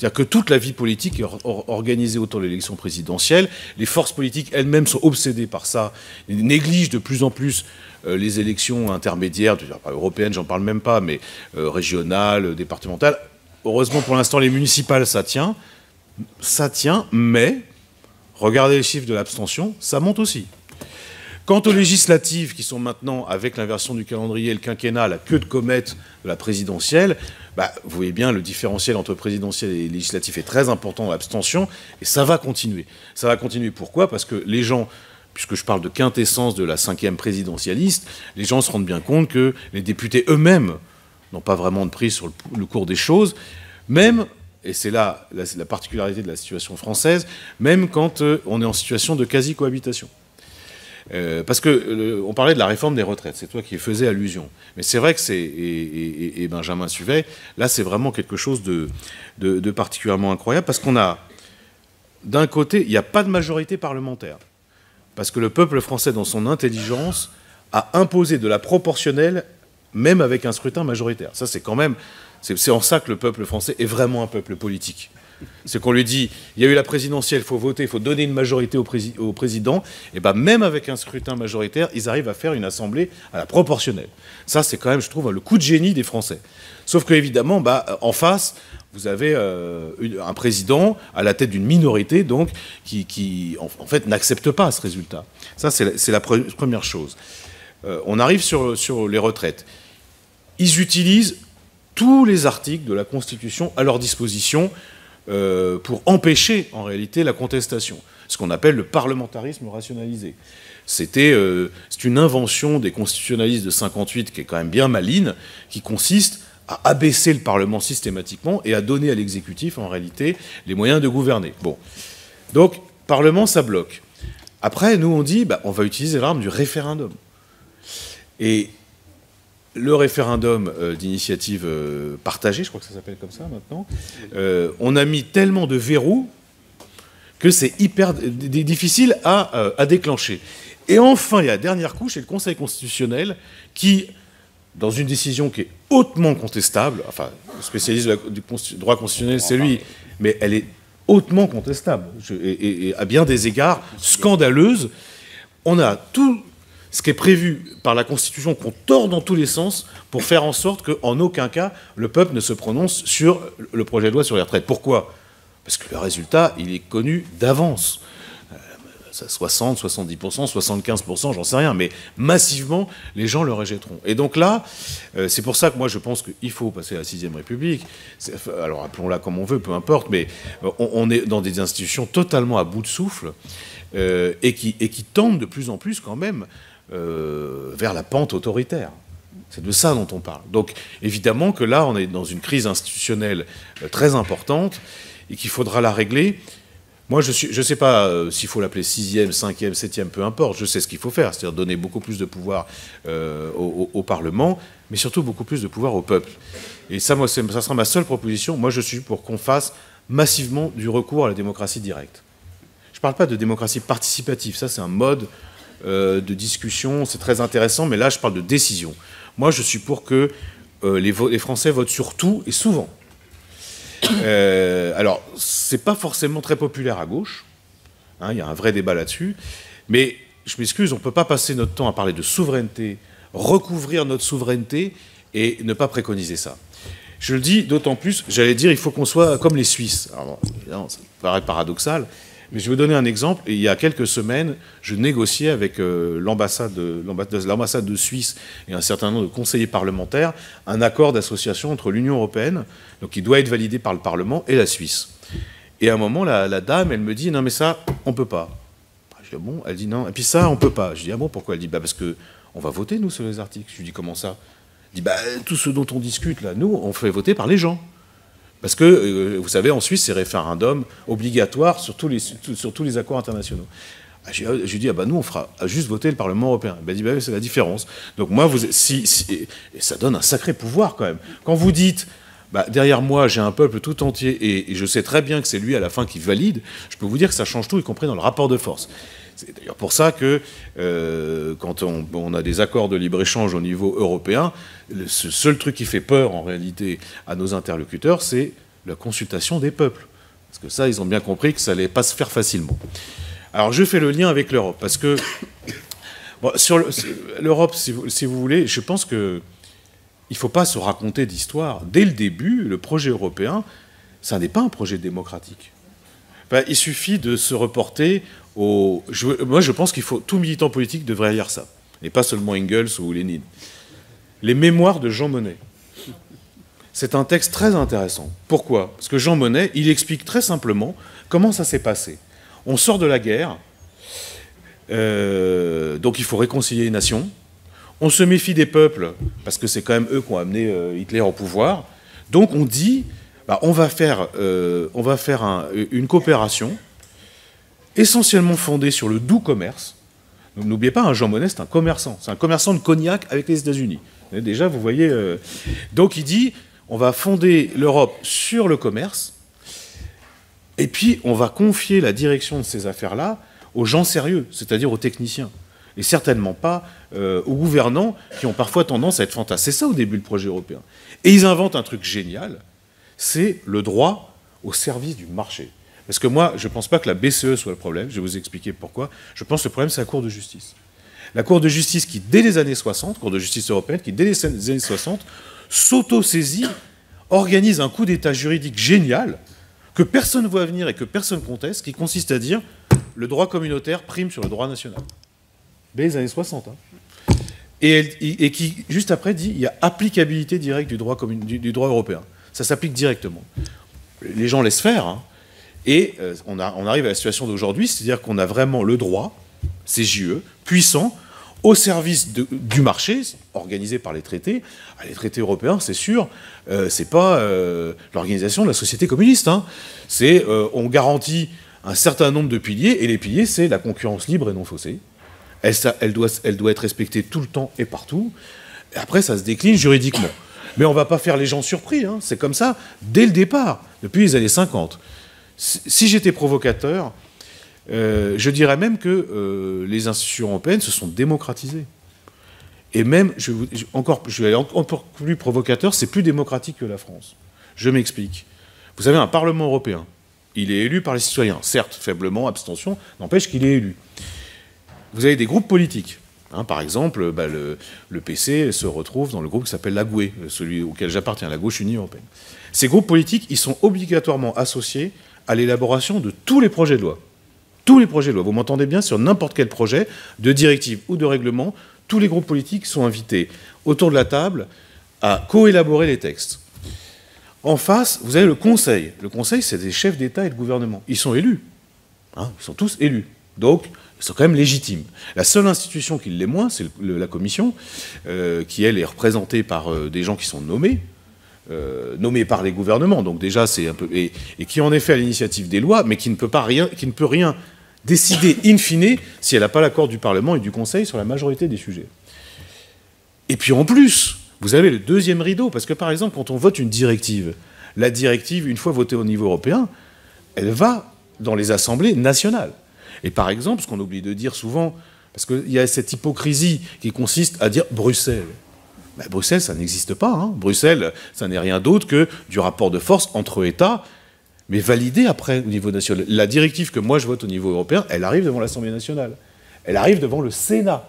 C'est-à-dire que toute la vie politique est organisée autour de l'élection présidentielle. Les forces politiques elles-mêmes sont obsédées par ça, ils négligent de plus en plus les élections intermédiaires, européennes, j'en parle même pas, mais régionales, départementales. Heureusement, pour l'instant, les municipales, ça tient, mais regardez les chiffres de l'abstention, ça monte aussi. Quant aux législatives, qui sont maintenant, avec l'inversion du calendrier et le quinquennat, la queue de comète de la présidentielle, vous voyez bien, le différentiel entre présidentiel et législatif est très important dans l'abstention, et ça va continuer. Ça va continuer, pourquoi? Parce que les gens, puisque je parle de quintessence de la 5e présidentialiste, les gens se rendent bien compte que les députés eux-mêmes n'ont pas vraiment de prise sur le cours des choses, même, et c'est là la particularité de la situation française, même quand on est en situation de quasi-cohabitation. Parce que on parlait de la réforme des retraites, c'est toi qui y faisais allusion. Mais c'est vrai que c'est, et Benjamin suivait, là c'est vraiment quelque chose de particulièrement incroyable, parce qu'on a, d'un côté, il n'y a pas de majorité parlementaire. Parce que le peuple français, dans son intelligence, a imposé de la proportionnelle, même avec un scrutin majoritaire. Ça, c'est quand même, c'est en ça que le peuple français est vraiment un peuple politique. C'est qu'on lui dit, il y a eu la présidentielle, il faut voter, il faut donner une majorité au président, et bien même avec un scrutin majoritaire, ils arrivent à faire une assemblée à la proportionnelle. Ça, c'est quand même, je trouve, le coup de génie des Français. Sauf qu'évidemment, en face, vous avez un président à la tête d'une minorité, donc, qui en fait, n'accepte pas ce résultat. Ça, c'est la première chose. On arrive sur les retraites. Ils utilisent tous les articles de la Constitution à leur disposition pour empêcher, en réalité, la contestation. Ce qu'on appelle le parlementarisme rationalisé. C'est une invention des constitutionnalistes de 58 qui est quand même bien maligne, qui consiste à abaisser le Parlement systématiquement et à donner à l'exécutif, en réalité, les moyens de gouverner. Bon. Donc, Parlement, ça bloque. Après, nous, on dit, on va utiliser l'arme du référendum. Et le référendum d'initiative partagée, je crois que ça s'appelle comme ça maintenant, on a mis tellement de verrous que c'est hyper difficile à déclencher. Et enfin, il y a la dernière couche, c'est le Conseil constitutionnel qui, dans une décision qui est hautement contestable, enfin, le spécialiste du droit constitutionnel, c'est lui, mais elle est hautement contestable, et à bien des égards scandaleuse. On a tout ce qui est prévu par la Constitution qu'on tord dans tous les sens pour faire en sorte qu'en aucun cas, le peuple ne se prononce sur le projet de loi sur les retraites. Pourquoi? Parce que le résultat, il est connu d'avance. 60, 70%, 75%, j'en sais rien, mais massivement, les gens le rejetteront. Et donc là, c'est pour ça que moi je pense qu'il faut passer à la 6e République. Alors appelons-la comme on veut, peu importe, mais on est dans des institutions totalement à bout de souffle et qui tendent de plus en plus quand même vers la pente autoritaire. C'est de ça dont on parle. Donc évidemment que là, on est dans une crise institutionnelle très importante et qu'il faudra la régler. Moi, je ne sais pas s'il faut l'appeler 6e, 5e, 7e, peu importe. Je sais ce qu'il faut faire, c'est-à-dire donner beaucoup plus de pouvoir au Parlement, mais surtout beaucoup plus de pouvoir au peuple. Et ça, moi, ça sera ma seule proposition. Moi, je suis pour qu'on fasse massivement du recours à la démocratie directe. Je ne parle pas de démocratie participative. Ça, c'est un mode de discussion. C'est très intéressant, mais là, je parle de décision. Moi, je suis pour que les Français votent sur tout et souvent. Alors, c'est pas forcément très populaire à gauche, hein, y a un vrai débat là-dessus, mais je m'excuse, on ne peut pas passer notre temps à parler de souveraineté, recouvrir notre souveraineté et ne pas préconiser ça. Je le dis d'autant plus, j'allais dire, il faut qu'on soit comme les Suisses. Alors, évidemment, ça paraît paradoxal, mais je vais vous donner un exemple. Il y a quelques semaines, je négociais avec l'ambassade de Suisse et un certain nombre de conseillers parlementaires un accord d'association entre l'Union européenne, donc qui doit être validé par le Parlement, et la Suisse. Et à un moment, la dame, elle me dit « Non, mais ça, on ne peut pas. » Je dis « Ah bon ?» Elle dit « Non. » Et puis ça, on ne peut pas. Je dis « Ah bon, pourquoi ?» Elle dit « Parce qu'on va voter, nous, sur les articles. » Je lui dis « Comment ça ?» Elle dit « Tout ce dont on discute, là, nous, on fait voter par les gens. » Parce que, vous savez, en Suisse, c'est référendum obligatoire sur tous les accords internationaux. Je lui dis, nous, on fera juste voter le Parlement européen. Elle dit, c'est la différence. Donc moi, et ça donne un sacré pouvoir quand même. Quand vous dites, derrière moi, j'ai un peuple tout entier, et je sais très bien que c'est lui à la fin qui valide, je peux vous dire que ça change tout, y compris dans le rapport de force. C'est d'ailleurs pour ça que quand on a des accords de libre-échange au niveau européen, ce seul truc qui fait peur en réalité à nos interlocuteurs, c'est la consultation des peuples. Parce que ça, ils ont bien compris que ça n'allait pas se faire facilement. Alors, je fais le lien avec l'Europe, parce que bon, sur l'Europe, si vous voulez, je pense qu'il ne faut pas se raconter d'histoire. Dès le début, le projet européen, ça n'est pas un projet démocratique. Enfin, il suffit de se reporter au... Moi, je pense qu'il faut... Tout militant politique devrait lire ça, et pas seulement Engels ou Lénine. Les mémoires de Jean Monnet. C'est un texte très intéressant. Pourquoi? Parce que Jean Monnet, il explique très simplement comment ça s'est passé. On sort de la guerre, donc il faut réconcilier les nations. On se méfie des peuples, parce que c'est quand même eux qui ont amené Hitler au pouvoir. Donc on dit, bah, on va faire une coopération essentiellement fondée sur le doux commerce. N'oubliez pas, Jean Monnet, c'est un commerçant. C'est un commerçant de cognac avec les États-Unis. Déjà, vous voyez... Donc il dit, on va fonder l'Europe sur le commerce, et puis on va confier la direction de ces affaires-là aux gens sérieux, c'est-à-dire aux techniciens, et certainement pas aux gouvernants qui ont parfois tendance à être fantasmes. C'est ça au début le projet européen. Et ils inventent un truc génial, c'est le droit au service du marché. Parce que moi, je ne pense pas que la BCE soit le problème, je vais vous expliquer pourquoi. Je pense que le problème, c'est la Cour de justice. La Cour de justice qui, dès les années 60, Cour de justice européenne, qui, dès les années 60, s'auto-saisit, organise un coup d'État juridique génial, que personne ne voit venir et que personne conteste, qui consiste à dire le droit communautaire prime sur le droit national. Dès les années 60. Hein. Et qui, juste après, dit il y a applicabilité directe du droit européen. Ça s'applique directement. Les gens laissent faire, hein. Et on arrive à la situation d'aujourd'hui, c'est-à-dire qu'on a vraiment le droit, CJE, puissant, au service du marché, organisé par les traités. Les traités européens, c'est sûr, c'est pas l'organisation de la société communiste. Hein. C'est on garantit un certain nombre de piliers, et les piliers, c'est la concurrence libre et non faussée. Elle doit être respectée tout le temps et partout. Et après, ça se décline juridiquement. Mais on ne va pas faire les gens surpris. Hein. C'est comme ça, dès le départ, depuis les années 50. Si j'étais provocateur, je dirais même que les institutions européennes se sont démocratisées. Et même, je vais aller encore plus provocateur, c'est plus démocratique que la France. Je m'explique. Vous avez un Parlement européen. Il est élu par les citoyens. Certes, faiblement, abstention, n'empêche qu'il est élu. Vous avez des groupes politiques. Hein, par exemple, le PC se retrouve dans le groupe qui s'appelle la GUE, celui auquel j'appartiens, la Gauche Unie Européenne. Ces groupes politiques, ils sont obligatoirement associés à l'élaboration de tous les projets de loi. Tous les projets de loi. Vous m'entendez bien, sur n'importe quel projet de directive ou de règlement, tous les groupes politiques sont invités autour de la table à co-élaborer les textes. En face, vous avez le Conseil. Le Conseil, c'est des chefs d'État et de gouvernement. Ils sont élus. Hein, ils sont tous élus. Donc, ils sont quand même légitimes. La seule institution qui l'est moins, c'est la Commission, qui, elle, est représentée par des gens qui sont nommés par les gouvernements. Donc déjà, c'est un peu... Et qui, en effet, a l'initiative des lois, mais qui ne peut rien décider in fine si elle n'a pas l'accord du Parlement et du Conseil sur la majorité des sujets. Et puis, en plus, vous avez le deuxième rideau, parce que, par exemple, quand on vote une directive, la directive, une fois votée au niveau européen, elle va dans les assemblées nationales. Et par exemple, ce qu'on oublie de dire souvent, parce qu'il y a cette hypocrisie qui consiste à dire Bruxelles. Ben, Bruxelles, ça n'existe pas. Hein. Bruxelles, ça n'est rien d'autre que du rapport de force entre États, mais validé après au niveau national. La directive que moi je vote au niveau européen, elle arrive devant l'Assemblée nationale. Elle arrive devant le Sénat.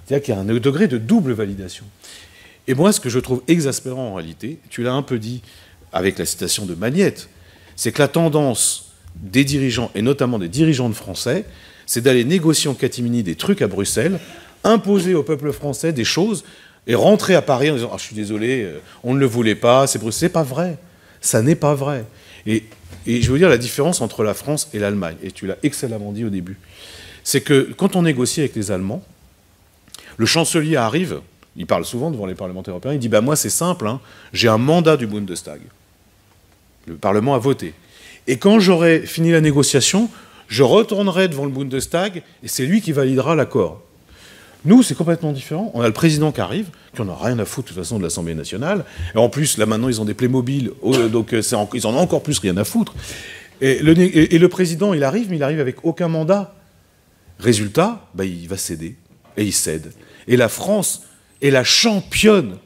C'est-à-dire qu'il y a un degré de double validation. Et moi, ce que je trouve exaspérant en réalité, tu l'as un peu dit avec la citation de Magnette, c'est que la tendance des dirigeants, et notamment des dirigeants de français, c'est d'aller négocier en catimini des trucs à Bruxelles, imposer au peuple français des choses, et rentrer à Paris en disant « Ah, je suis désolé, on ne le voulait pas, c'est Bruxelles ». C'est pas vrai. Ça n'est pas vrai. Et je veux dire la différence entre la France et l'Allemagne, et tu l'as excellemment dit au début, c'est que quand on négocie avec les Allemands, le chancelier arrive, il parle souvent devant les parlementaires européens, il dit bah, « Moi, c'est simple, hein, j'ai un mandat du Bundestag. Le Parlement a voté. Et quand j'aurai fini la négociation, je retournerai devant le Bundestag et c'est lui qui validera l'accord. » Nous, c'est complètement différent. On a le président qui arrive, qui n'en a rien à foutre de toute façon de l'Assemblée nationale. Et en plus, là maintenant, ils ont des Playmobil, donc ils en ont encore plus rien à foutre. Et le président, il arrive, mais il arrive avec aucun mandat. Résultat, bah, il va céder. Et il cède. Et la France est la championne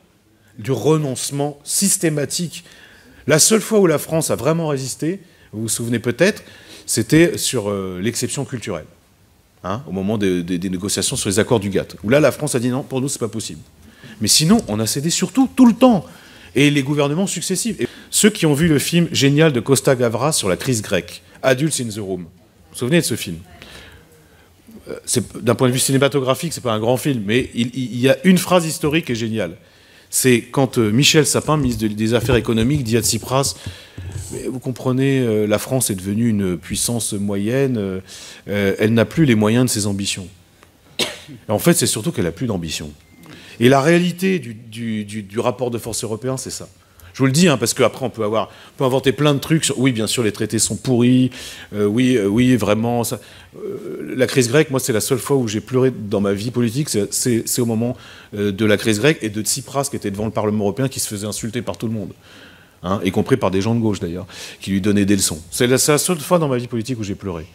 du renoncement systématique. La seule fois où la France a vraiment résisté, vous vous souvenez peut-être, c'était sur l'exception culturelle, hein, au moment des négociations sur les accords du GATT, où là, la France a dit non, pour nous, c'est pas possible. Mais sinon, on a cédé surtout, tout le temps, et les gouvernements successifs. Et ceux qui ont vu le film génial de Costa Gavras sur la crise grecque, Adults in the Room, vous vous souvenez de ce film? D'un point de vue cinématographique, c'est pas un grand film, mais il y a une phrase historique qui est géniale. C'est quand Michel Sapin, ministre des Affaires économiques, dit à Tsipras, vous comprenez, la France est devenue une puissance moyenne, elle n'a plus les moyens de ses ambitions. Et en fait, c'est surtout qu'elle n'a plus d'ambition. Et la réalité du rapport de force européen, c'est ça. Je vous le dis, hein, parce qu'après, on peut inventer plein de trucs. Oui, bien sûr, les traités sont pourris. Oui, vraiment. La crise grecque, moi, c'est la seule fois où j'ai pleuré dans ma vie politique. C'est au moment de la crise grecque et de Tsipras, qui était devant le Parlement européen, qui se faisait insulter par tout le monde. Hein, y compris par des gens de gauche, d'ailleurs, qui lui donnaient des leçons. C'est la seule fois dans ma vie politique où j'ai pleuré.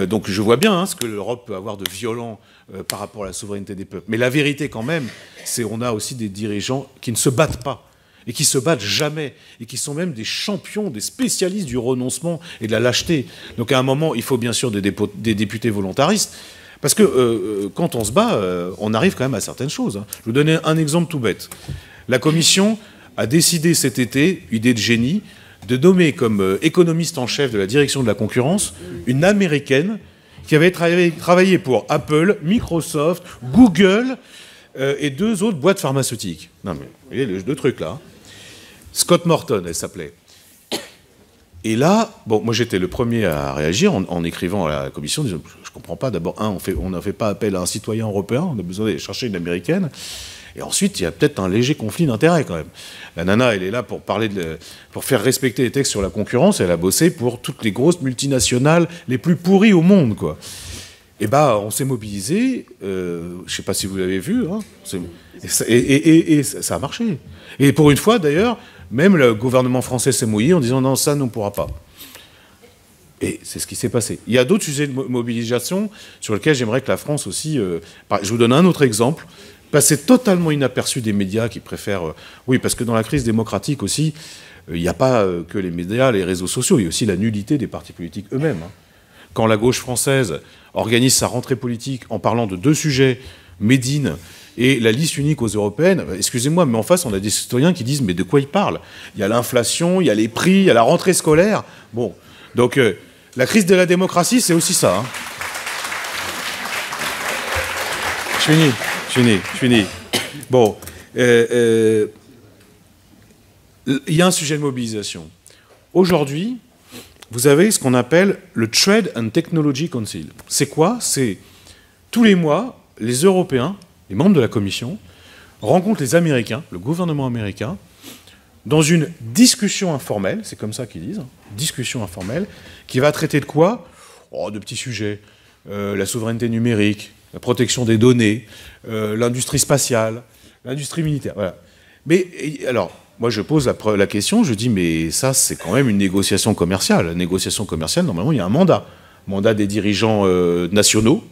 Donc je vois bien hein, ce que l'Europe peut avoir de violent par rapport à la souveraineté des peuples. Mais la vérité, quand même, c'est qu'on a aussi des dirigeants qui ne se battent pas. Et qui se battent jamais, et qui sont même des champions, des spécialistes du renoncement et de la lâcheté. Donc à un moment, il faut bien sûr des députés volontaristes, parce que quand on se bat, on arrive quand même à certaines choses. Hein. Je vais vous donner un exemple tout bête. La Commission a décidé cet été, idée de génie, de nommer comme économiste en chef de la direction de la concurrence une Américaine qui avait travaillé pour Apple, Microsoft, Google et 2 autres boîtes pharmaceutiques. Non mais, vous voyez les 2 trucs là. Hein. Scott Morton, elle s'appelait. Et là, bon, moi j'étais le premier à réagir en écrivant à la commission, disant, je comprends pas, d'abord, on ne fait pas appel à un citoyen européen, on a besoin d'aller chercher une américaine. Et ensuite, il y a peut-être un léger conflit d'intérêts quand même. La nana, elle est là pour pour faire respecter les textes sur la concurrence, elle a bossé pour toutes les grosses multinationales les plus pourries au monde, quoi. Et bah, on s'est mobilisé, je ne sais pas si vous l'avez vu, hein, et ça a marché. Et pour une fois, d'ailleurs, même le gouvernement français s'est mouillé en disant non, ça, on ne pourra pas. Et c'est ce qui s'est passé. Il y a d'autres sujets de mobilisation sur lesquels j'aimerais que la France aussi... je vous donne un autre exemple. Passer totalement inaperçu des médias qui préfèrent... oui, parce que dans la crise démocratique aussi, il n'y a pas que les médias, les réseaux sociaux, il y a aussi la nullité des partis politiques eux-mêmes. Hein. Quand la gauche française organise sa rentrée politique en parlant de 2 sujets, Médine et la liste unique aux européennes, excusez-moi, mais en face, on a des citoyens qui disent « mais de quoi ils parlent ?» Il y a l'inflation, il y a les prix, il y a la rentrée scolaire. Bon, donc la crise de la démocratie, c'est aussi ça. Hein. Je finis. Bon, il y a un sujet de mobilisation. Aujourd'hui, vous avez ce qu'on appelle le Trade and Technology Council. C'est quoi? C'est tous les mois, les Européens, les membres de la Commission, rencontrent les Américains, le gouvernement américain, dans une discussion informelle, c'est comme ça qu'ils disent, hein, discussion informelle, qui va traiter de quoi? De petits sujets, la souveraineté numérique, la protection des données, l'industrie spatiale, l'industrie militaire, voilà. Mais alors, moi je pose la question, je dis mais ça c'est quand même une négociation commerciale. La négociation commerciale, normalement il y a un mandat des dirigeants nationaux,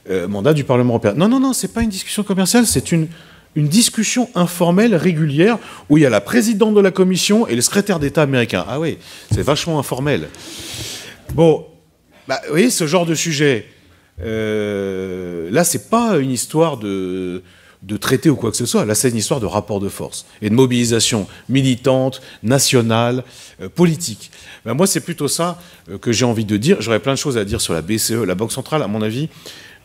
mandat du Parlement européen. Non, c'est pas une discussion commerciale, c'est une discussion informelle, régulière, où il y a la présidente de la Commission et le secrétaire d'État américain. Ah oui, c'est vachement informel. Bon, bah, vous voyez, ce genre de sujet, là, c'est pas une histoire de traité ou quoi que ce soit. Là, c'est une histoire de rapport de force et de mobilisation militante, nationale, politique. Ben, moi, c'est plutôt ça que j'ai envie de dire. J'aurais plein de choses à dire sur la BCE, la Banque centrale, à mon avis.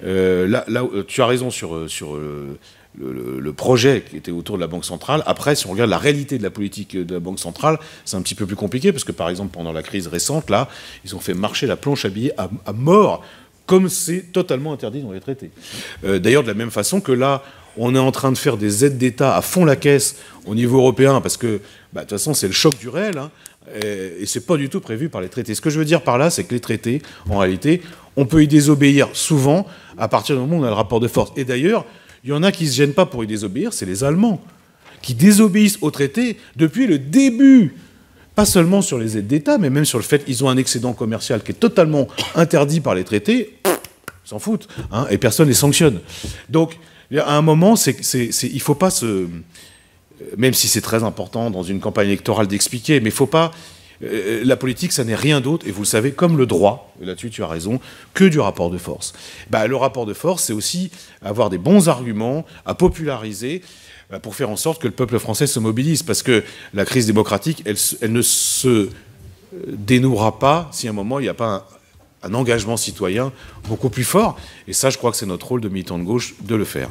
Là, tu as raison sur le projet qui était autour de la Banque centrale. Après, si on regarde la réalité de la politique de la Banque centrale, c'est un petit peu plus compliqué, parce que, par exemple, pendant la crise récente, là, ils ont fait marcher la planche à billets à mort, comme c'est totalement interdit dans les traités. D'ailleurs, de la même façon que là, on est en train de faire des aides d'État à fond la caisse au niveau européen, parce que, bah, de toute façon, c'est le choc du réel, hein, et c'est pas du tout prévu par les traités. Ce que je veux dire par là, c'est que les traités, en réalité, on peut y désobéir souvent à partir du moment où on a le rapport de force. Et d'ailleurs, il y en a qui ne se gênent pas pour y désobéir, c'est les Allemands, qui désobéissent aux traités depuis le début. Pas seulement sur les aides d'État, mais même sur le fait qu'ils ont un excédent commercial qui est totalement interdit par les traités, ils s'en foutent, hein, et personne ne les sanctionne. Donc, à un moment, il ne faut pas même si c'est très important dans une campagne électorale d'expliquer, mais il ne faut pas... la politique, ça n'est rien d'autre, et vous le savez, comme le droit, et là-dessus tu as raison, que du rapport de force. Le rapport de force, c'est aussi avoir des bons arguments à populariser pour faire en sorte que le peuple français se mobilise, parce que la crise démocratique, elle ne se dénouera pas si à un moment il n'y a pas un engagement citoyen beaucoup plus fort, et ça je crois que c'est notre rôle de militants de gauche de le faire.